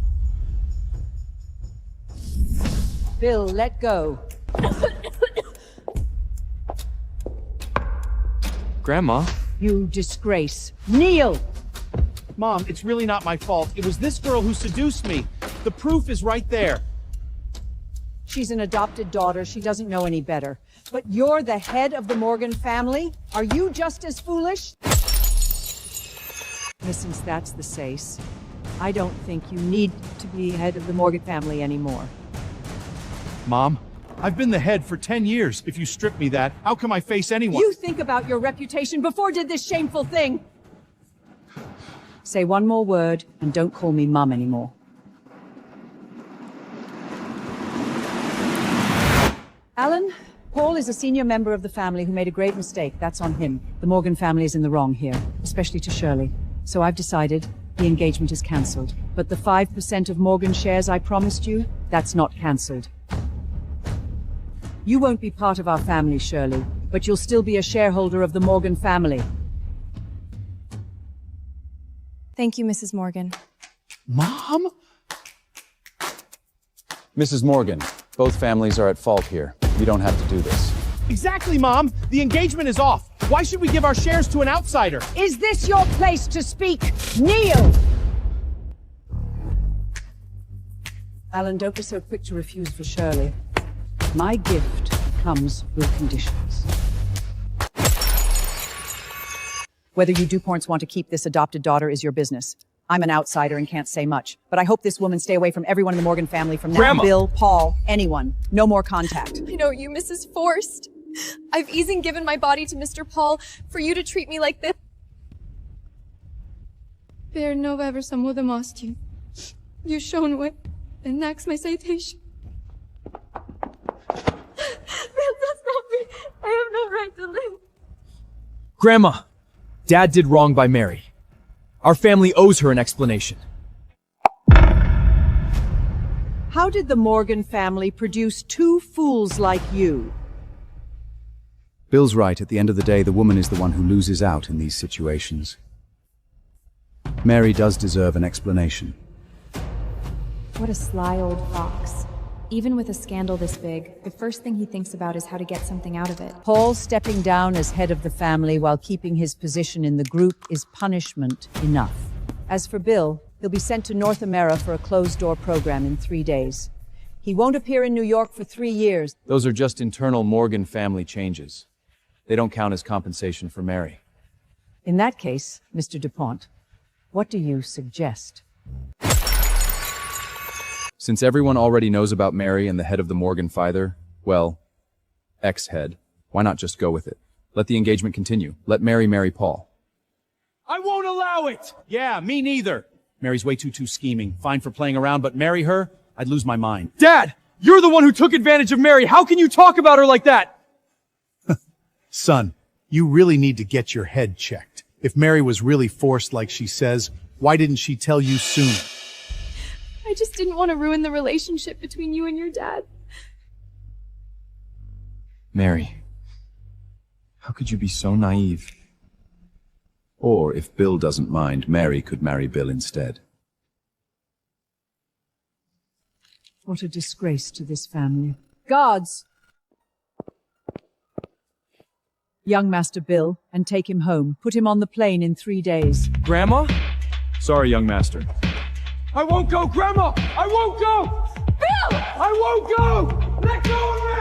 Bill, let go. Grandma? You disgrace. Kneel! Mom, it's really not my fault. It was this girl who seduced me. The proof is right there. She's an adopted daughter. She doesn't know any better. But you're the head of the Morgan family? Are you just as foolish? Since that's the case, I don't think you need to be head of the Morgan family anymore. Mom, I've been the head for 10 years. If you strip me that, how can I face anyone? You think about your reputation before did this shameful thing! Say one more word and don't call me Mum anymore. Alan, Paul is a senior member of the family who made a grave mistake. That's on him. The Morgan family is in the wrong here, especially to Shirley. So I've decided the engagement is cancelled. But the 5% of Morgan shares I promised you, that's not cancelled. You won't be part of our family, Shirley, but you'll still be a shareholder of the Morgan family. Thank you, Mrs. Morgan. Mom? Mrs. Morgan, both families are at fault here. You don't have to do this. Exactly, Mom. The engagement is off. Why should we give our shares to an outsider? Is this your place to speak? Kneel! Alan, don't be so quick to refuse for Shirley. My gift comes with conditions. Whether you DuPonts want to keep this adopted daughter is your business. I'm an outsider and can't say much, but I hope this woman stay away from everyone in the Morgan family from now. Grandma! Bill, Paul, anyone. No more contact. I know you, Mrs. Forrest. I've even given my body to Mr. Paul for you to treat me like this. Per no ever samuda mosti. You shown way, and that's my citation. That's not me. I have no right to live. Grandma, Dad did wrong by Mary. Our family owes her an explanation. How did the Morgan family produce two fools like you? Bill's right. At the end of the day, the woman is the one who loses out in these situations. Mary does deserve an explanation. What a sly old fox. Even with a scandal this big, the first thing he thinks about is how to get something out of it. Paul stepping down as head of the family while keeping his position in the group is punishment enough. As for Bill, he'll be sent to North America for a closed-door program in 3 days. He won't appear in New York for 3 years. Those are just internal Morgan family changes. They don't count as compensation for Mary. In that case, Mr. DuPont, what do you suggest? Since everyone already knows about Mary and the head of the Morgan father, well, ex-head, why not just go with it? Let the engagement continue. Let Mary marry Paul. I won't allow it! Yeah, me neither. Mary's way too scheming. Fine for playing around, but marry her? I'd lose my mind. Dad! You're the one who took advantage of Mary! How can you talk about her like that? Son, you really need to get your head checked. If Mary was really forced like she says, why didn't she tell you sooner? just didn't want to ruin the relationship between you and your dad. Mary, how could you be so naive? Or, if Bill doesn't mind, Mary could marry Bill instead. What a disgrace to this family. Guards! Young Master Bill, and take him home. Put him on the plane in 3 days. Grandma? Sorry, young master. I won't go, Grandma! I won't go! Bill! I won't go! Let go of me!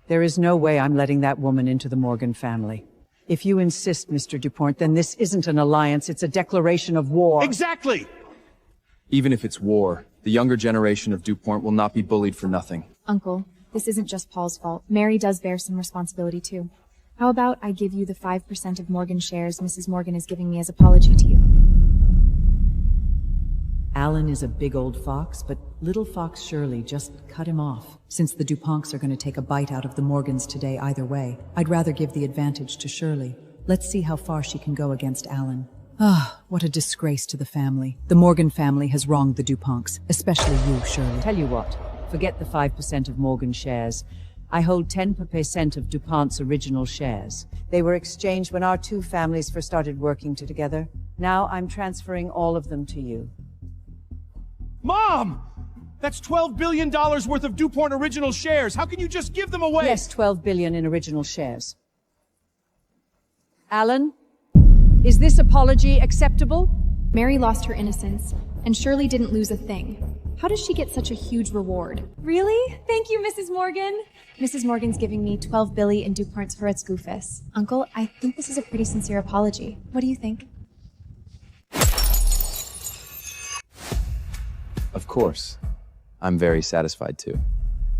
There is no way I'm letting that woman into the Morgan family. If you insist, Mr. DuPont, then this isn't an alliance, it's a declaration of war. Exactly! Even if it's war, the younger generation of DuPont will not be bullied for nothing. Uncle, this isn't just Paul's fault. Mary does bear some responsibility, too. How about I give you the 5% of Morgan shares Mrs. Morgan is giving me as apology to you? Alan is a big old fox, but little fox Shirley just cut him off. Since the DuPonts are going to take a bite out of the Morgans today either way, I'd rather give the advantage to Shirley. Let's see how far she can go against Alan. Ah, what a disgrace to the family. The Morgan family has wronged the DuPonts, especially you, Shirley. Tell you what, forget the 5% of Morgan shares. I hold 10% of DuPont's original shares. They were exchanged when our two families first started working together. Now I'm transferring all of them to you. Mom! That's $12 billion worth of DuPont original shares. How can you just give them away? Yes, 12 billion in original shares. Alan, is this apology acceptable? Mary lost her innocence, and Shirley didn't lose a thing. How does she get such a huge reward? Really? Thank you, Mrs. Morgan. Mrs. Morgan's giving me 12 billy in DuPonts for its goofus. Uncle, I think this is a pretty sincere apology. What do you think? Of course. I'm very satisfied too.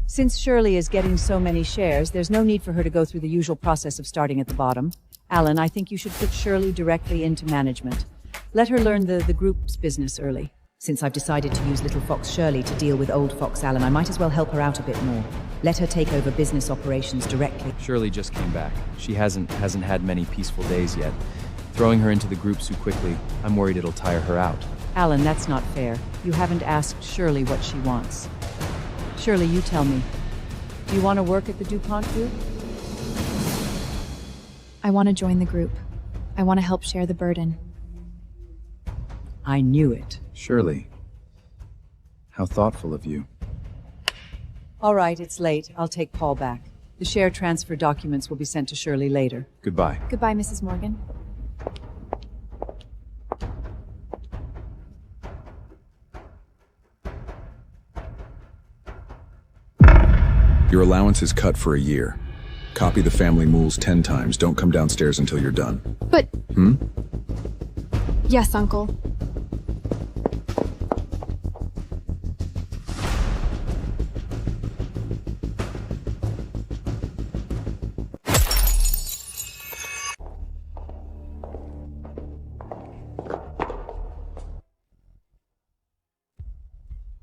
Since Shirley is getting so many shares, there's no need for her to go through the usual process of starting at the bottom. Alan, I think you should put Shirley directly into management. Let her learn the group's business early. Since I've decided to use little fox Shirley to deal with old fox Alan, I might as well help her out a bit more. Let her take over business operations directly. Shirley just came back. She hasn't had many peaceful days yet. Throwing her into the group so quickly, I'm worried it'll tire her out. Alan, that's not fair. You haven't asked Shirley what she wants. Shirley, you tell me. Do you want to work at the DuPont group? I want to join the group. I want to help share the burden. I knew it. Shirley, how thoughtful of you. All right, it's late. I'll take Paul back. The share transfer documents will be sent to Shirley later. Goodbye. Goodbye, Mrs. Morgan. Your allowance is cut for a year. Copy the family mules 10 times. Don't come downstairs until you're done. But... Yes, Uncle.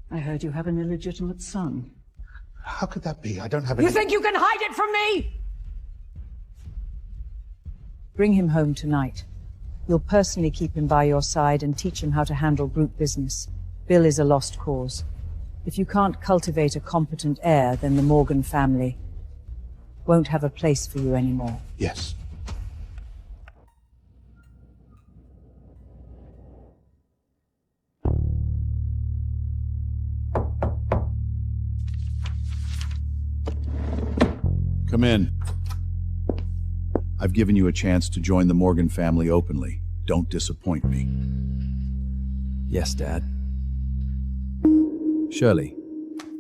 I heard you have an illegitimate son. How could that be? I don't have any... You think you can hide it from me? Bring him home tonight. You'll personally keep him by your side and teach him how to handle group business. Bill is a lost cause. If you can't cultivate a competent heir, then the Morgan family won't have a place for you anymore. Yes. Come in. I've given you a chance to join the Morgan family openly. Don't disappoint me. Yes, Dad. Shirley,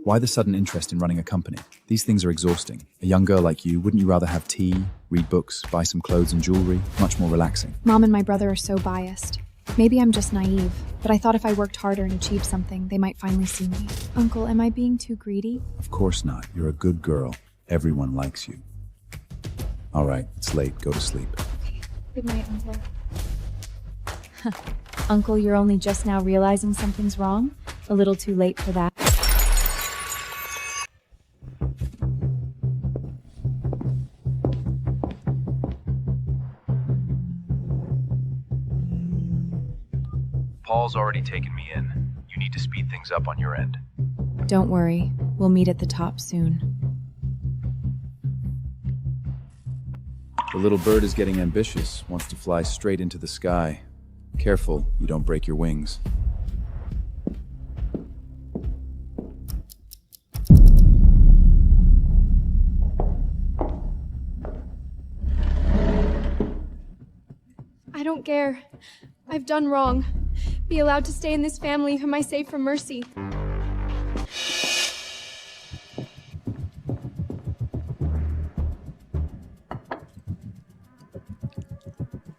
why the sudden interest in running a company? These things are exhausting. A young girl like you, wouldn't you rather have tea, read books, buy some clothes and jewelry? Much more relaxing. Mom and my brother are so biased. Maybe I'm just naive, but I thought if I worked harder and achieved something, they might finally see me. Uncle, am I being too greedy? Of course not. You're a good girl. Everyone likes you. All right, it's late. Go to sleep. Good night, Uncle. Uncle, you're only just now realizing something's wrong? A little too late for that. Paul's already taken me in. You need to speed things up on your end. Don't worry, we'll meet at the top soon. The little bird is getting ambitious, wants to fly straight into the sky. Careful, you don't break your wings. I don't care. I've done wrong. Be allowed to stay in this family whom I saved from mercy.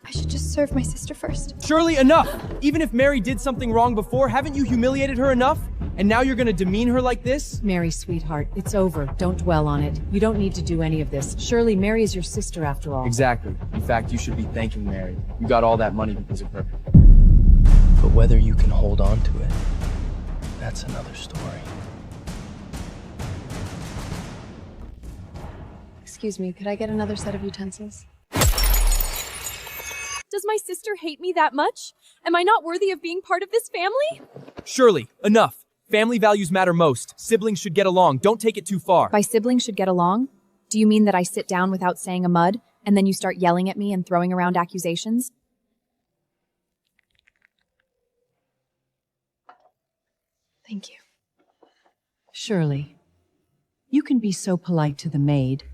I should just serve my sister first. Shirley, enough! Even if Mary did something wrong before, haven't you humiliated her enough? And now you're gonna demean her like this? Mary, sweetheart, it's over. Don't dwell on it. You don't need to do any of this. Shirley, Mary is your sister after all. Exactly. In fact, you should be thanking Mary. You got all that money because of her. But whether you can hold on to it, that's another story. Excuse me, could I get another set of utensils? Does my sister hate me that much? Am I not worthy of being part of this family? Shirley, enough! Family values matter most. Siblings should get along. Don't take it too far. By siblings should get along? Do you mean that I sit down without saying a mud, and then you start yelling at me and throwing around accusations? Thank you. Shirley, you can be so polite to the maid.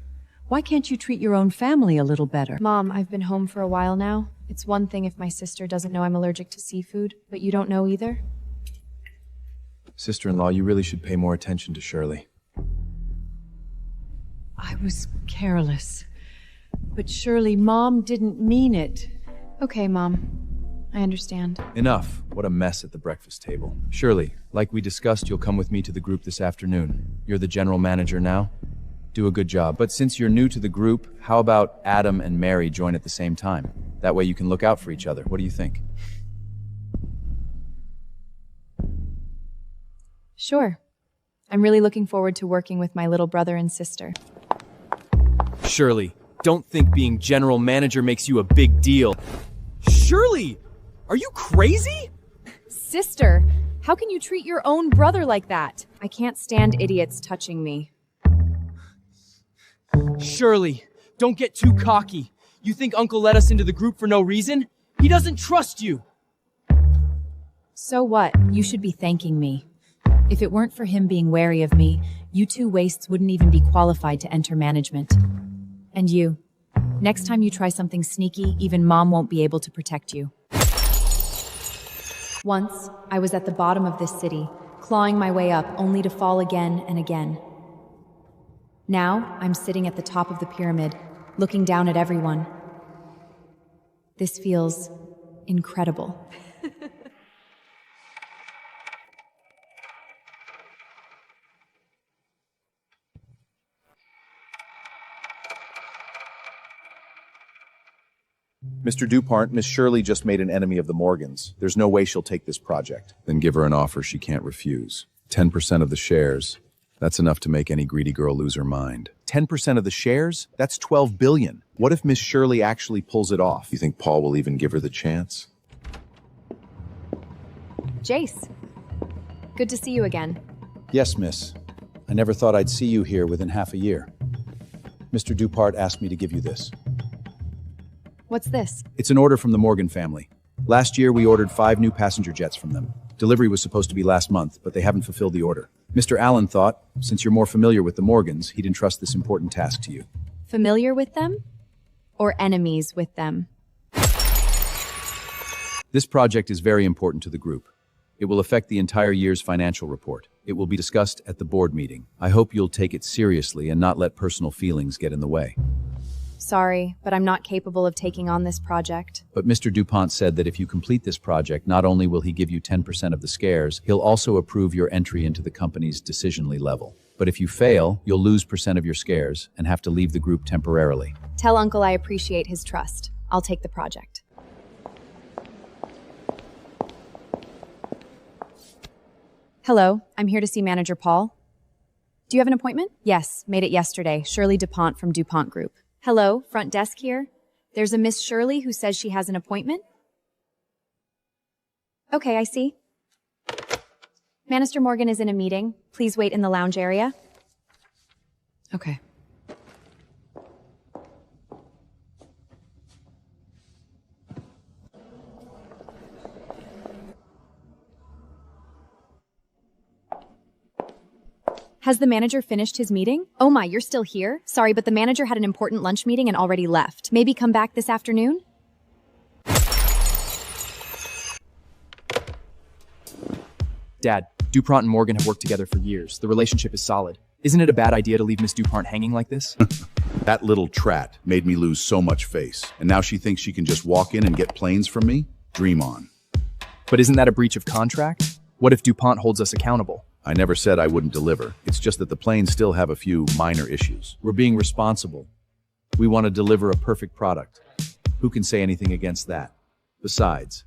Why can't you treat your own family a little better? Mom, I've been home for a while now. It's one thing if my sister doesn't know I'm allergic to seafood, but you don't know either? Sister-in-law, you really should pay more attention to Shirley. I was careless. But Shirley, Mom didn't mean it. Okay, Mom. I understand. Enough. What a mess at the breakfast table. Shirley, like we discussed, you'll come with me to the group this afternoon. You're the general manager now. Do a good job. But since you're new to the group, how about Adam and Mary join at the same time? That way you can look out for each other. What do you think? Sure. I'm really looking forward to working with my little brother and sister. Shirley, don't think being general manager makes you a big deal. Shirley! Are you crazy? Sister, how can you treat your own brother like that? I can't stand idiots touching me. Shirley, don't get too cocky. You think Uncle let us into the group for no reason? He doesn't trust you. So what? You should be thanking me. If it weren't for him being wary of me, you two wastes wouldn't even be qualified to enter management. And you. Next time you try something sneaky, even Mom won't be able to protect you. Once, I was at the bottom of this city, clawing my way up only to fall again and again. Now, I'm sitting at the top of the pyramid, looking down at everyone. This feels incredible. Mr. DuPont, Miss Shirley just made an enemy of the Morgans. There's no way she'll take this project. Then give her an offer she can't refuse. 10% of the shares. That's enough to make any greedy girl lose her mind. 10% of the shares? That's $12 billion. What if Miss Shirley actually pulls it off? You think Paul will even give her the chance? Jace, good to see you again. Yes, miss. I never thought I'd see you here within half a year. Mr. Dupart asked me to give you this. What's this? It's an order from the Morgan family. Last year, we ordered 5 new passenger jets from them. Delivery was supposed to be last month, but they haven't fulfilled the order. Mr. Allen thought, since you're more familiar with the Morgans, he'd entrust this important task to you. Familiar with them? Or enemies with them? This project is very important to the group. It will affect the entire year's financial report. It will be discussed at the board meeting. I hope you'll take it seriously and not let personal feelings get in the way. Sorry, but I'm not capable of taking on this project. But Mr. DuPont said that if you complete this project, not only will he give you 10% of the shares, he'll also approve your entry into the company's decisionally level. But if you fail, you'll lose % of your shares and have to leave the group temporarily. Tell Uncle I appreciate his trust. I'll take the project. Hello, I'm here to see Manager Paul. Do you have an appointment? Yes, made it yesterday. Shirley DuPont from DuPont Group. Hello, front desk here. There's a Miss Shirley who says she has an appointment. Okay, I see. Minister Morgan is in a meeting. Please wait in the lounge area. Okay. Has the manager finished his meeting? Oh my, you're still here? Sorry, but the manager had an important lunch meeting and already left. Maybe come back this afternoon? Dad, DuPont and Morgan have worked together for years. The relationship is solid. Isn't it a bad idea to leave Miss DuPont hanging like this? That little trat made me lose so much face. And now she thinks she can just walk in and get planes from me? Dream on. But isn't that a breach of contract? What if DuPont holds us accountable? I never said I wouldn't deliver. It's just that the planes still have a few minor issues. We're being responsible. We want to deliver a perfect product. Who can say anything against that? Besides,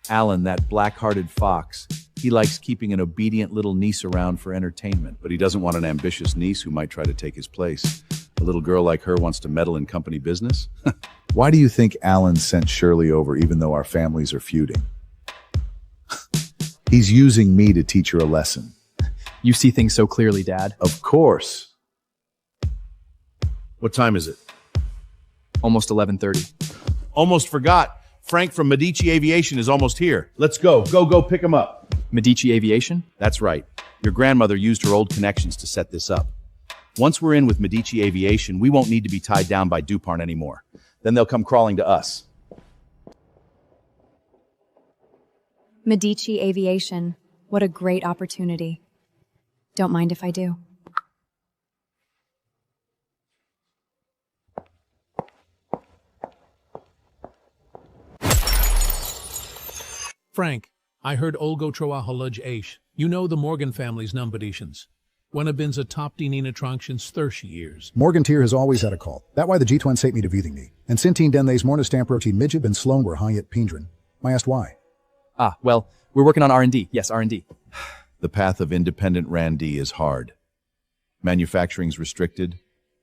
Alan, that black-hearted fox, he likes keeping an obedient little niece around for entertainment. But he doesn't want an ambitious niece who might try to take his place. A little girl like her wants to meddle in company business? Why do you think Alan sent Shirley over even though our families are feuding? He's using me to teach her a lesson. You see things so clearly, Dad. Of course. What time is it? Almost 11:30. Almost forgot. Frank from Medici Aviation is almost here. Let's go. Go pick him up. Medici Aviation? That's right. Your grandmother used her old connections to set this up. Once we're in with Medici Aviation, we won't need to be tied down by DuPont anymore. Then they'll come crawling to us. Medici Aviation. What a great opportunity. Don't mind if I do. Frank, I heard Olgo Troaholaj Aish. You know the Morgan family's numbadishans. When have been a top dinina tranchins 30 years. Morgan Tier has always had a call. That why the G20 sate me to Vithing and Sinteen Denlays Morna Stamprotein Midjib and Sloan were high at Pindran. I asked why. Ah, well, we're working on R&D. Yes, R&D. The path of independent R&D is hard. Manufacturing's restricted.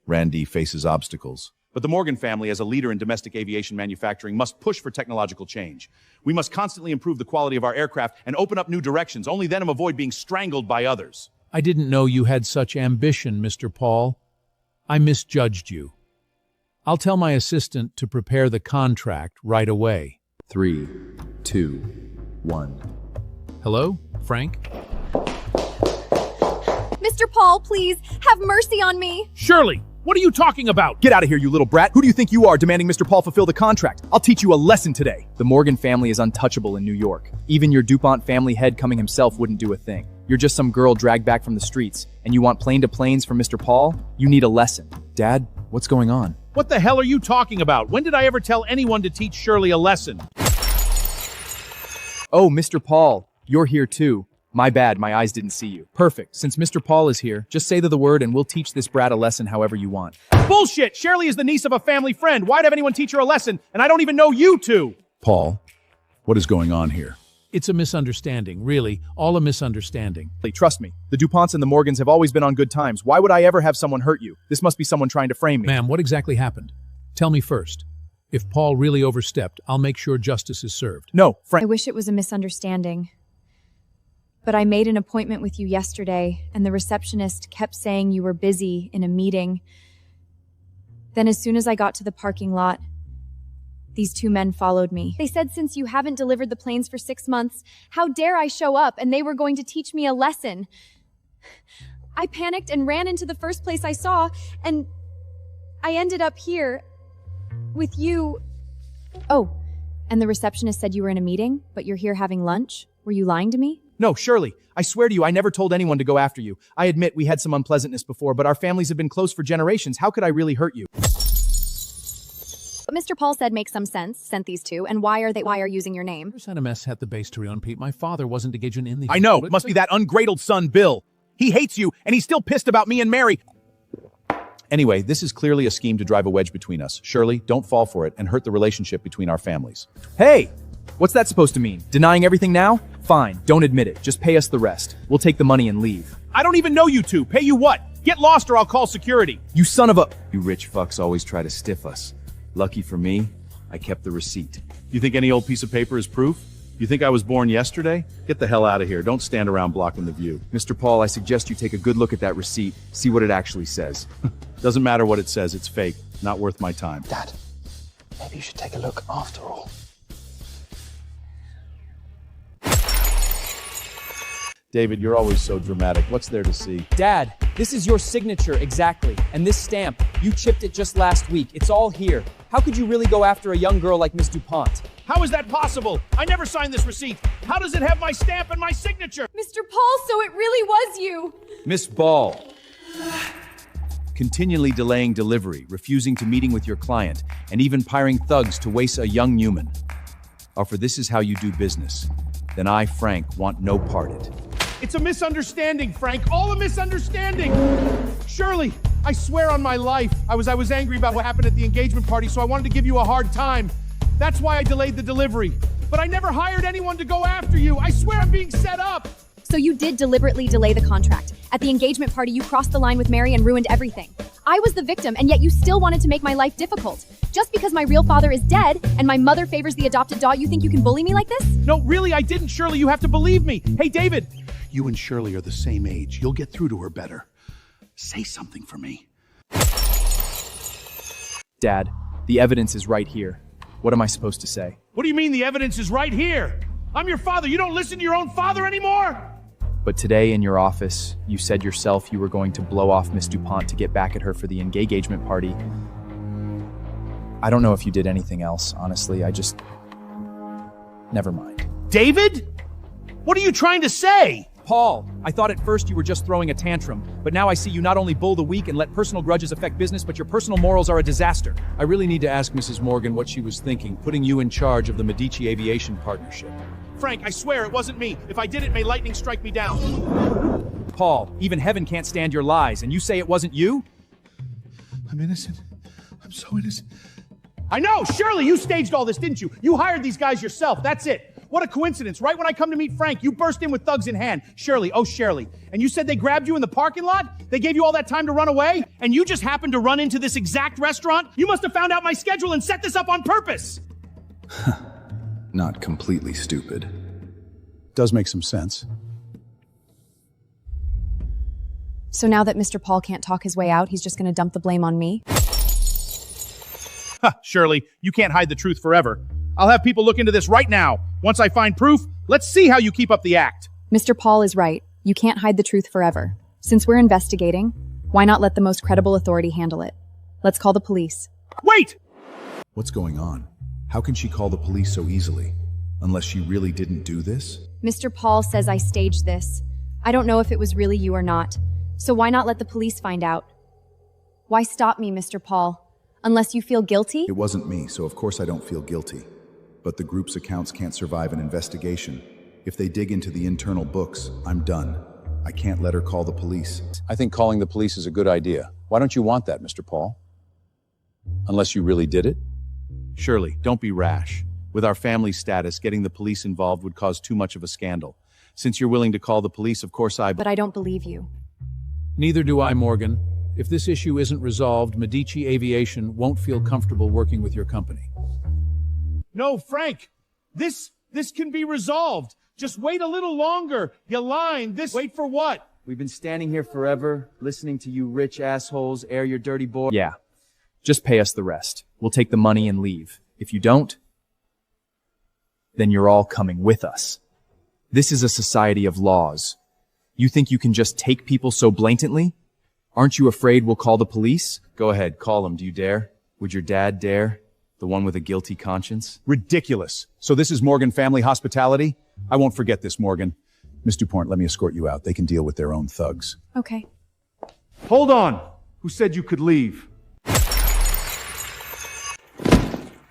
R&D faces obstacles. But the Morgan family, as a leader in domestic aviation manufacturing, must push for technological change. We must constantly improve the quality of our aircraft and open up new directions. Only then avoid being strangled by others. I didn't know you had such ambition, Mr. Paul. I misjudged you. I'll tell my assistant to prepare the contract right away. 3, 2, 1. Hello, Frank? Mr. Paul, please, have mercy on me. Shirley, what are you talking about? Get out of here, you little brat. Who do you think you are, demanding Mr. Paul fulfill the contract? I'll teach you a lesson today. The Morgan family is untouchable in New York. Even your DuPont family head coming himself wouldn't do a thing. You're just some girl dragged back from the streets, and you want plane-to-planes from Mr. Paul? You need a lesson. Dad, what's going on? What the hell are you talking about? When did I ever tell anyone to teach Shirley a lesson? Oh, Mr. Paul, you're here too. My bad, my eyes didn't see you. Perfect. Since Mr. Paul is here, just say the word and we'll teach this brat a lesson however you want. Bullshit! Shirley is the niece of a family friend. Why'd have anyone teach her a lesson? And I don't even know you two! Paul, what is going on here? It's a misunderstanding, really. All a misunderstanding. Trust me, the DuPonts and the Morgans have always been on good times. Why would I ever have someone hurt you? This must be someone trying to frame me. Ma'am, what exactly happened? Tell me first. If Paul really overstepped, I'll make sure justice is served. No, Frank. I wish it was a misunderstanding. But I made an appointment with you yesterday, and the receptionist kept saying you were busy in a meeting. Then as soon as I got to the parking lot, these two men followed me. They said since you haven't delivered the planes for 6 months, how dare I show up, and they were going to teach me a lesson. I panicked and ran into the first place I saw, and I ended up here with you. Oh, and the receptionist said you were in a meeting, but you're here having lunch? Were you lying to me? No, Shirley, I swear to you, I never told anyone to go after you. I admit we had some unpleasantness before, but our families have been close for generations. How could I really hurt you? What Mr. Paul said makes some sense, sent these two, and why are using your name? SMS had the base to on Pete. My father wasn't engaged in the... I know, it must be that ungradled son, Bill. He hates you, and he's still pissed about me and Mary. Anyway, this is clearly a scheme to drive a wedge between us. Shirley, don't fall for it and hurt the relationship between our families. Hey! What's that supposed to mean? Denying everything now? Fine, don't admit it. Just pay us the rest. We'll take the money and leave. I don't even know you two. Pay you what? Get lost or I'll call security. You son of a... You rich fucks always try to stiff us. Lucky for me, I kept the receipt. You think any old piece of paper is proof? You think I was born yesterday? Get the hell out of here. Don't stand around blocking the view. Mr. Paul, I suggest you take a good look at that receipt, see what it actually says. Doesn't matter what it says, it's fake. Not worth my time. Dad, maybe you should take a look after all. David, you're always so dramatic. What's there to see? Dad, this is your signature, exactly. And this stamp, you chipped it just last week. It's all here. How could you really go after a young girl like Miss DuPont? How is that possible? I never signed this receipt. How does it have my stamp and my signature? Mr. Paul, so it really was you. Miss Ball. Continually delaying delivery, refusing to meeting with your client, and even hiring thugs to waste a young human. Or for this is how you do business. Then I, Frank, want no part it. It's a misunderstanding, Frank. All a misunderstanding. Shirley, I swear on my life, I was angry about what happened at the engagement party, so I wanted to give you a hard time. That's why I delayed the delivery. But I never hired anyone to go after you. I swear I'm being set up. So you did deliberately delay the contract. At the engagement party, you crossed the line with Mary and ruined everything. I was the victim, and yet you still wanted to make my life difficult. Just because my real father is dead and my mother favors the adopted daughter, you think you can bully me like this? No, really, I didn't, Shirley. You have to believe me. Hey, David. You and Shirley are the same age. You'll get through to her better. Say something for me. Dad, the evidence is right here. What am I supposed to say? What do you mean the evidence is right here? I'm your father. You don't listen to your own father anymore? But today in your office, you said yourself you were going to blow off Miss DuPont to get back at her for the engagement party. I don't know if you did anything else, honestly. Never mind. David? What are you trying to say? Paul, I thought at first you were just throwing a tantrum, but now I see you not only bull the weak and let personal grudges affect business, but your personal morals are a disaster. I really need to ask Mrs. Morgan what she was thinking, putting you in charge of the Medici Aviation Partnership. Frank, I swear it wasn't me. If I did it, may lightning strike me down. Paul, even heaven can't stand your lies, and you say it wasn't you? I'm innocent. I'm so innocent. I know! Shirley, you staged all this, didn't you? You hired these guys yourself, that's it. What a coincidence. Right when I come to meet Frank, you burst in with thugs in hand. Shirley, oh Shirley. And you said they grabbed you in the parking lot? They gave you all that time to run away? And you just happened to run into this exact restaurant? You must have found out my schedule and set this up on purpose! Not completely stupid. Does make some sense. So now that Mr. Paul can't talk his way out, he's just going to dump the blame on me? Shirley, you can't hide the truth forever. I'll have people look into this right now. Once I find proof, let's see how you keep up the act. Mr. Paul is right. You can't hide the truth forever. Since we're investigating, why not let the most credible authority handle it? Let's call the police. Wait! What's going on? How can she call the police so easily? Unless she really didn't do this? Mr. Paul says I staged this. I don't know if it was really you or not. So why not let the police find out? Why stop me, Mr. Paul? Unless you feel guilty? It wasn't me, so of course I don't feel guilty. But the group's accounts can't survive an investigation. If they dig into the internal books, I'm done. I can't let her call the police. I think calling the police is a good idea. Why don't you want that, Mr. Paul? Unless you really did it? Shirley, don't be rash. With our family status, getting the police involved would cause too much of a scandal. Since you're willing to call the police, of course But I don't believe you. Neither do I, Morgan. If this issue isn't resolved, Medici Aviation won't feel comfortable working with your company. No, Frank. This can be resolved. Just wait a little longer. You lied. Wait for what? We've been standing here forever, listening to you rich assholes air your dirty boy. Yeah. Just pay us the rest. We'll take the money and leave. If you don't, then you're all coming with us. This is a society of laws. You think you can just take people so blatantly? Aren't you afraid we'll call the police? Go ahead, call them. Do you dare? Would your dad dare? The one with a guilty conscience? Ridiculous. So this is Morgan Family Hospitality? I won't forget this, Morgan. Miss DuPont, let me escort you out. They can deal with their own thugs. Okay. Hold on. Who said you could leave?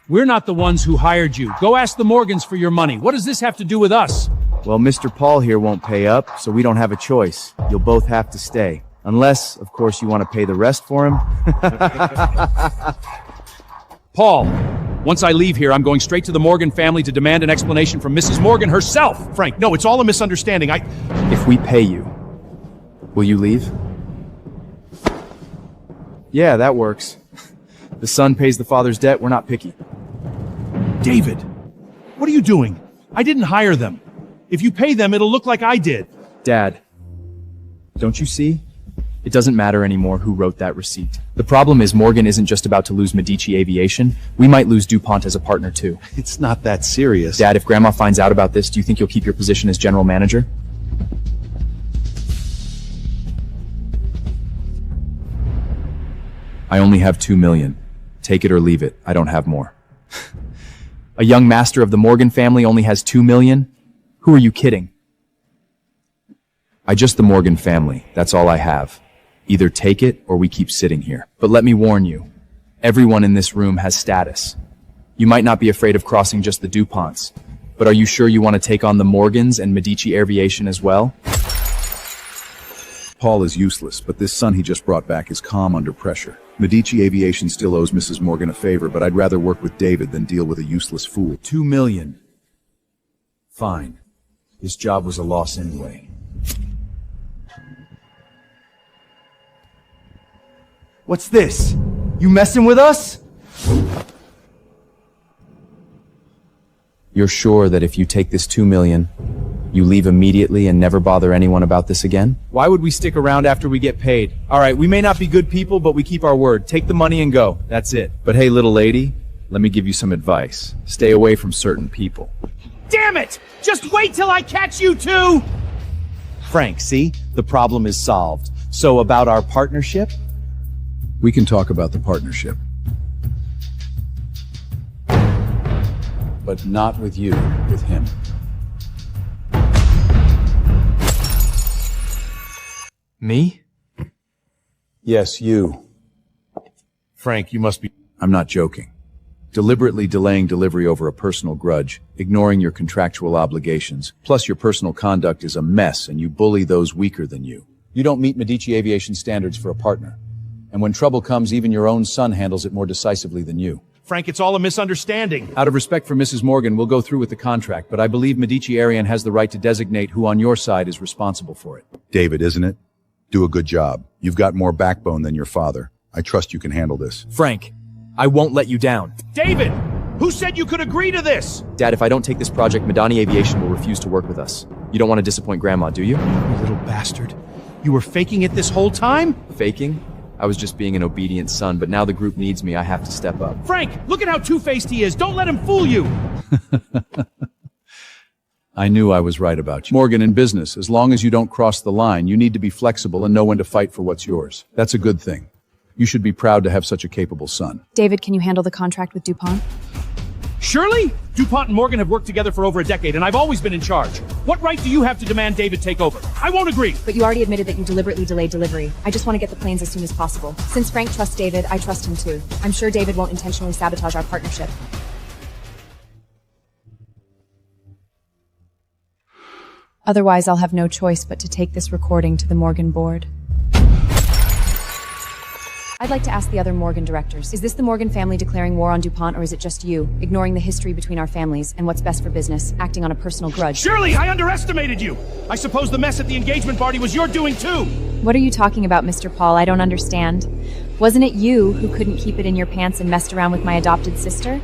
We're not the ones who hired you. Go ask the Morgans for your money. What does this have to do with us? Well, Mr. Paul here won't pay up, so we don't have a choice. You'll both have to stay. Unless, of course, you want to pay the rest for him. Paul, once I leave here, I'm going straight to the Morgan family to demand an explanation from Mrs. Morgan herself. Frank, no, it's all a misunderstanding. If we pay you, will you leave? Yeah, that works. The son pays the father's debt. We're not picky. David, What are you doing? I didn't hire them. If you pay them, it'll look like I did. Dad, don't you see? It doesn't matter anymore who wrote that receipt. The problem is Morgan isn't just about to lose Medici Aviation. We might lose DuPont as a partner too. It's not that serious. Dad, if Grandma finds out about this, do you think you'll keep your position as general manager? I only have 2 million. Take it or leave it. I don't have more. A young master of the Morgan family only has 2 million? Who are you kidding? I just the Morgan family. That's all I have. Either take it or we keep sitting here. But let me warn you, everyone in this room has status. You might not be afraid of crossing just the DuPonts, but are you sure you want to take on the Morgans and Medici Aviation as well? Paul is useless, but this son he just brought back is calm under pressure. Medici Aviation still owes Mrs. Morgan a favor, but I'd rather work with David than deal with a useless fool. 2 million. Fine. This job was a loss anyway. What's this? You messing with us? You're sure that if you take this 2 million, you leave immediately and never bother anyone about this again? Why would we stick around after we get paid? All right, we may not be good people, but we keep our word. Take the money and go. That's it. But hey, little lady, let me give you some advice. Stay away from certain people. Damn it! Just wait till I catch you two! Frank, see? The problem is solved. So about our partnership? We can talk about the partnership. But not with you, with him. Me? Yes, you. Frank, you must be... I'm not joking. Deliberately delaying delivery over a personal grudge, ignoring your contractual obligations, plus your personal conduct is a mess and you bully those weaker than you. You don't meet Medici Aviation standards for a partner. And when trouble comes, even your own son handles it more decisively than you. Frank, it's all a misunderstanding. Out of respect for Mrs. Morgan, we'll go through with the contract, but I believe Medici Arian has the right to designate who on your side is responsible for it. David, isn't it? Do a good job. You've got more backbone than your father. I trust you can handle this. Frank, I won't let you down. David! Who said you could agree to this? Dad, if I don't take this project, Madani Aviation will refuse to work with us. You don't want to disappoint Grandma, do you? You little bastard. You were faking it this whole time? Faking? I was just being an obedient son, but now the group needs me. I have to step up. Frank, look at how two-faced he is. Don't let him fool you. I knew I was right about you. Morgan, in business, as long as you don't cross the line, you need to be flexible and know when to fight for what's yours. That's a good thing. You should be proud to have such a capable son. David, can you handle the contract with DuPont? Shirley? DuPont and Morgan have worked together for over a decade, and I've always been in charge. What right do you have to demand David take over? I won't agree. But you already admitted that you deliberately delayed delivery. I just want to get the planes as soon as possible. Since Frank trusts David, I trust him too. I'm sure David won't intentionally sabotage our partnership. Otherwise, I'll have no choice but to take this recording to the Morgan board. I'd like to ask the other Morgan directors, is this the Morgan family declaring war on DuPont, or is it just you, ignoring the history between our families and what's best for business, acting on a personal grudge? Shirley, I underestimated you! I suppose the mess at the engagement party was your doing too! What are you talking about, Mr. Paul? I don't understand. Wasn't it you who couldn't keep it in your pants and messed around with my adopted sister?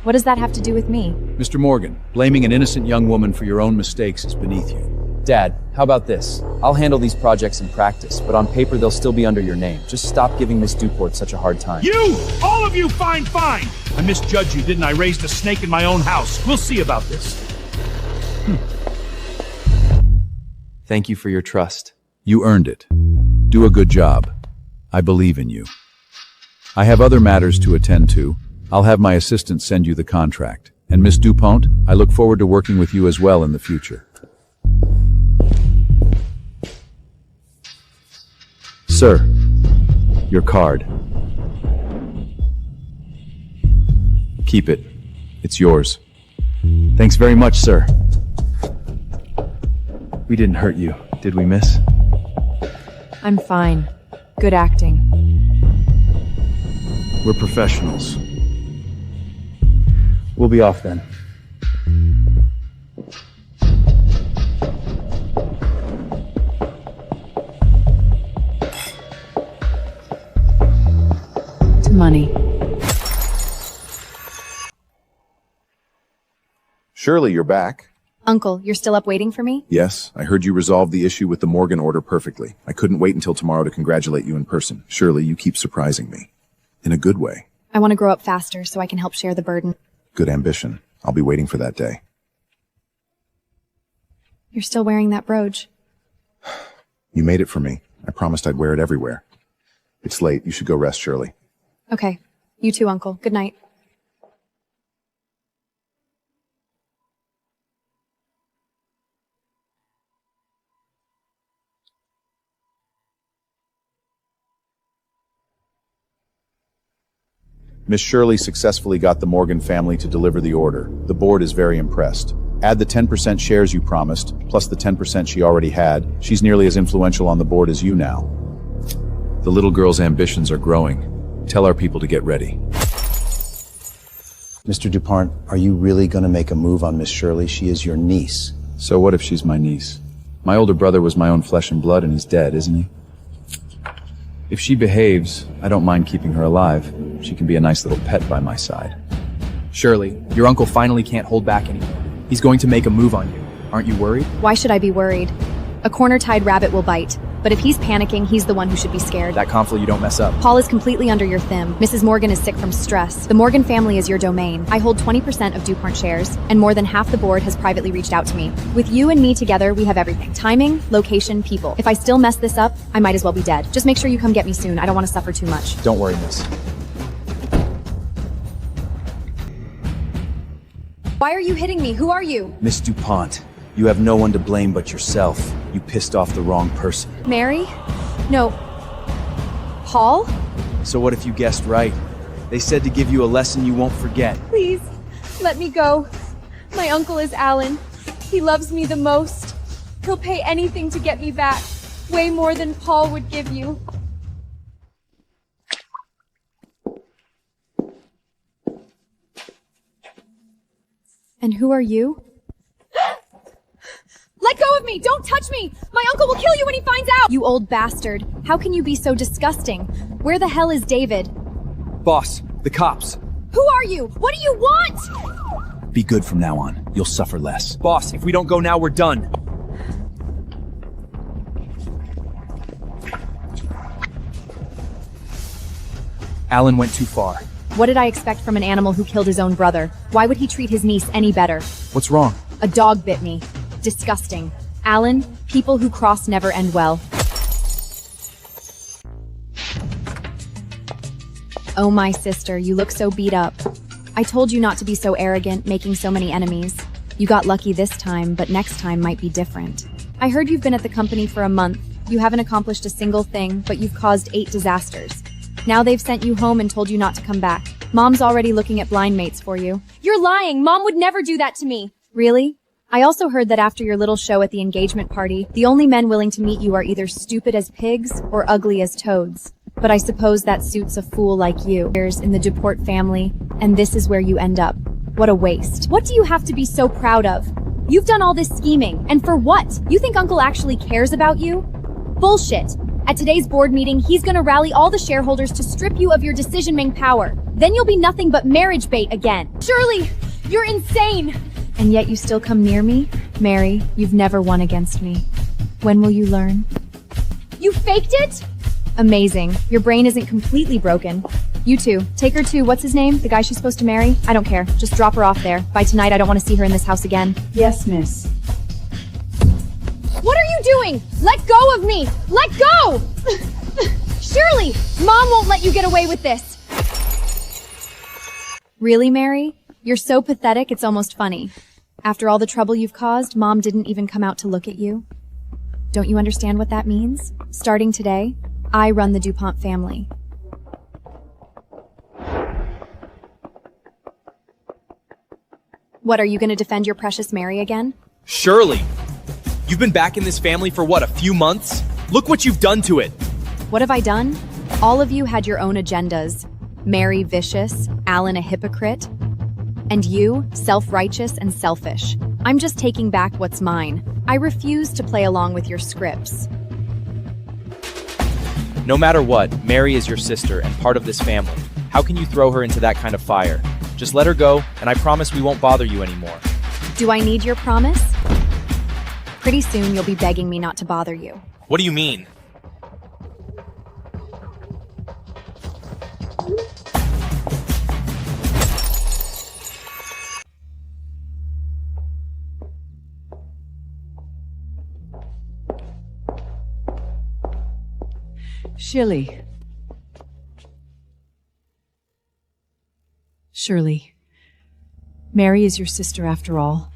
What does that have to do with me? Mr. Morgan, blaming an innocent young woman for your own mistakes is beneath you. Dad, how about this? I'll handle these projects in practice, but on paper they'll still be under your name. Just stop giving Miss Duport such a hard time. You! All of you, fine! I misjudged you, didn't I? Raised a snake in my own house. We'll see about this. Thank you for your trust. You earned it. Do a good job. I believe in you. I have other matters to attend to. I'll have my assistant send you the contract. And Miss Dupont, I look forward to working with you as well in the future. Sir, your card. Keep it. It's yours. Thanks very much, sir. We didn't hurt you, did we, miss? I'm fine. Good acting. We're professionals. We'll be off then. To money. Shirley, you're back. Uncle, you're still up waiting for me? Yes, I heard you resolved the issue with the Morgan order perfectly. I couldn't wait until tomorrow to congratulate you in person. Shirley, you keep surprising me. In a good way. I want to grow up faster so I can help share the burden. Good ambition. I'll be waiting for that day. You're still wearing that brooch. You made it for me. I promised I'd wear it everywhere. It's late. You should go rest, Shirley. Okay. You too, Uncle. Good night. Miss Shirley successfully got the Morgan family to deliver the order. The board is very impressed. Add the 10% shares you promised, plus the 10% she already had. She's nearly as influential on the board as you now. The little girl's ambitions are growing. Tell our people to get ready. Mr. DuPont, are you really going to make a move on Miss Shirley? She is your niece. So what if she's my niece? My older brother was my own flesh and blood and he's dead, isn't he? If she behaves, I don't mind keeping her alive. She can be a nice little pet by my side. Shirley, your uncle finally can't hold back anymore. He's going to make a move on you. Aren't you worried? Why should I be worried? A corner-tied rabbit will bite. But if he's panicking, he's the one who should be scared. That conflict you don't mess up. Paul is completely under your thumb. Mrs. Morgan is sick from stress. The Morgan family is your domain. I hold 20% of DuPont shares, and more than half the board has privately reached out to me. With you and me together, we have everything. Timing, location, people. If I still mess this up, I might as well be dead. Just make sure you come get me soon. I don't want to suffer too much. Don't worry, miss. Why are you hitting me? Who are you? Miss DuPont, you have no one to blame but yourself. You pissed off the wrong person. Mary? No. Paul? So what if you guessed right? They said to give you a lesson you won't forget. Please, let me go. My uncle is Alan. He loves me the most. He'll pay anything to get me back. Way more than Paul would give you. And who are you? Let go of me! Don't touch me! My uncle will kill you when he finds out! You old bastard. How can you be so disgusting? Where the hell is David? Boss, the cops. Who are you? What do you want? Be good from now on. You'll suffer less. Boss, if we don't go now, we're done. Alan went too far. What did I expect from an animal who killed his own brother? Why would he treat his niece any better? What's wrong? A dog bit me. Disgusting. Alan, people who cross never end well. Oh, my sister, you look so beat up. I told you not to be so arrogant, making so many enemies. You got lucky this time, but next time might be different. I heard you've been at the company for a month. You haven't accomplished a single thing, but you've caused 8 disasters. Now they've sent you home and told you not to come back. Mom's already looking at blind mates for you. You're lying! Mom would never do that to me! Really? I also heard that after your little show at the engagement party, the only men willing to meet you are either stupid as pigs or ugly as toads. But I suppose that suits a fool like you. Years in the Duport family, and this is where you end up. What a waste. What do you have to be so proud of? You've done all this scheming, and for what? You think Uncle actually cares about you? Bullshit. At today's board meeting, he's gonna rally all the shareholders to strip you of your decision-making power. Then you'll be nothing but marriage bait again. Shirley, you're insane! And yet you still come near me? Mary, you've never won against me. When will you learn? You faked it? Amazing. Your brain isn't completely broken. You two, take her to, what's his name? The guy she's supposed to marry? I don't care. Just drop her off there. By tonight, I don't want to see her in this house again. Yes, miss. What are you doing? Let go of me! Let go! Shirley, Mom won't let you get away with this. Really, Mary? You're so pathetic, it's almost funny. After all the trouble you've caused, Mom didn't even come out to look at you. Don't you understand what that means? Starting today, I run the DuPont family. What, are you going to defend your precious Mary again? Shirley! You've been back in this family for what, a few months? Look what you've done to it! What have I done? All of you had your own agendas. Mary vicious, Alan a hypocrite, and you self-righteous and selfish. I'm just taking back what's mine. I refuse to play along with your scripts. No matter what, Mary is your sister and part of this family. How can you throw her into that kind of fire? Just let her go, and I promise we won't bother you anymore. Do I need your promise? Pretty soon you'll be begging me not to bother you. What do you mean? Shirley. Shirley. Mary is your sister after all.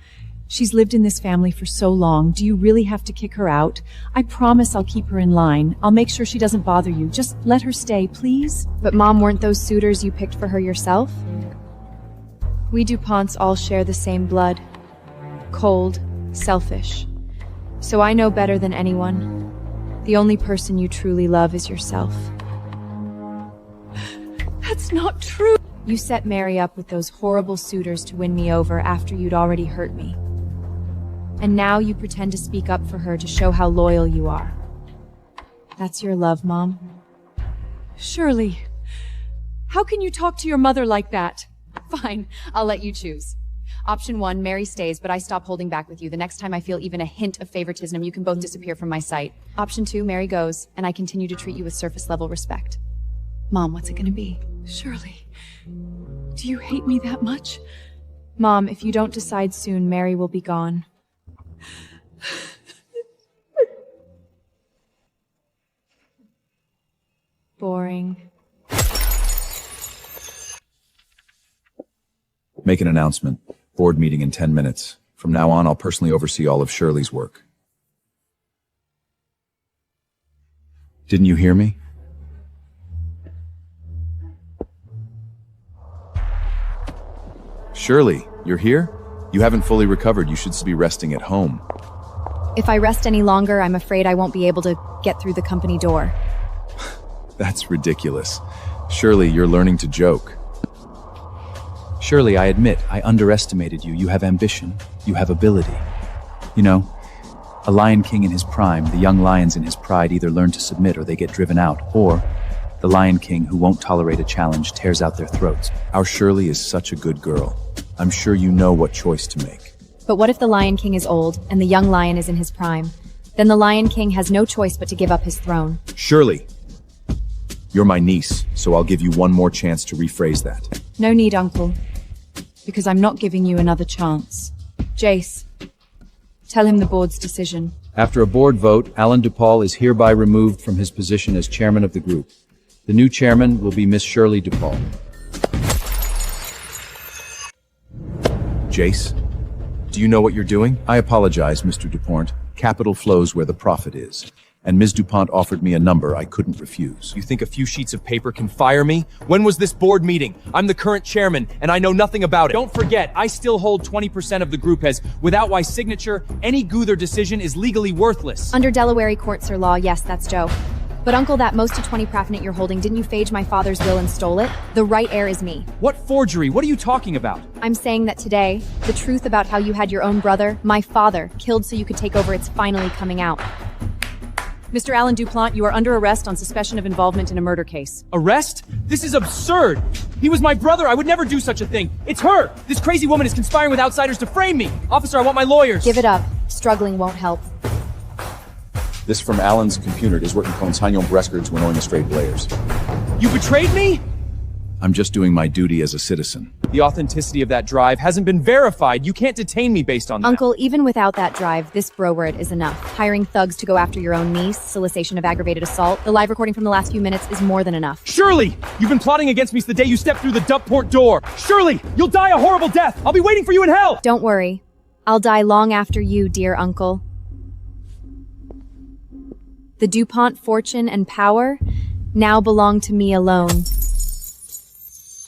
She's lived in this family for so long. Do you really have to kick her out? I promise I'll keep her in line. I'll make sure she doesn't bother you. Just let her stay, please. But Mom, weren't those suitors you picked for her yourself? We DuPonts all share the same blood. Cold, selfish. So I know better than anyone. The only person you truly love is yourself. That's not true. You set Mary up with those horrible suitors to win me over after you'd already hurt me. And now you pretend to speak up for her to show how loyal you are. That's your love, Mom? Shirley, how can you talk to your mother like that? Fine, I'll let you choose. Option 1, Mary stays, but I stop holding back with you. The next time I feel even a hint of favoritism, you can both disappear from my sight. Option 2, Mary goes, and I continue to treat you with surface-level respect. Mom, what's it gonna be? Shirley, do you hate me that much? Mom, if you don't decide soon, Mary will be gone. Boring. Make an announcement. Board meeting in 10 minutes. From now on, I'll personally oversee all of Shirley's work. Didn't you hear me? Shirley, you're here? You haven't fully recovered. You should be resting at home. If I rest any longer, I'm afraid I won't be able to get through the company door. That's ridiculous. Shirley, you're learning to joke. Shirley, I admit, I underestimated you. You have ambition. You have ability. You know, a lion king in his prime, the young lions in his pride either learn to submit or they get driven out, or the lion king who won't tolerate a challenge tears out their throats. Our Shirley is such a good girl. I'm sure you know what choice to make. But what if the Lion King is old and the young lion is in his prime? Then the Lion King has no choice but to give up his throne. Shirley, you're my niece, so I'll give you one more chance to rephrase that. No need, Uncle. Because I'm not giving you another chance. Jace, tell him the board's decision. After a board vote, Alan DePaul is hereby removed from his position as chairman of the group. The new chairman will be Miss Shirley DePaul. Jace, do you know what you're doing? I apologize, Mr. DuPont. Capital flows where the profit is. And Ms. DuPont offered me a number I couldn't refuse. You think a few sheets of paper can fire me? When was this board meeting? I'm the current chairman, and I know nothing about it. Don't forget, I still hold 20% of the group as, without my signature, any Guther decision is legally worthless. Under Delaware courts or law, yes, that's Joe. But Uncle, that most to 20 profit you're holding, didn't you phage my father's will and stole it? The right heir is me. What forgery? What are you talking about? I'm saying that today, the truth about how you had your own brother, my father, killed so you could take over, it's finally coming out. Mr. Alan DuPont, you are under arrest on suspicion of involvement in a murder case. Arrest? This is absurd! He was my brother! I would never do such a thing! It's her! This crazy woman is conspiring with outsiders to frame me! Officer, I want my lawyers! Give it up. Struggling won't help. This from Alan's computer. It is working consignment records when knowing the straight players. You betrayed me? I'm just doing my duty as a citizen. The authenticity of that drive hasn't been verified. You can't detain me based on that. Uncle, even without that drive, this bro word is enough. Hiring thugs to go after your own niece, solicitation of aggravated assault, the live recording from the last few minutes is more than enough. Shirley! You've been plotting against me since the day you stepped through the Duport door. Shirley! You'll die a horrible death! I'll be waiting for you in hell! Don't worry. I'll die long after you, dear uncle. The DuPont fortune and power now belong to me alone.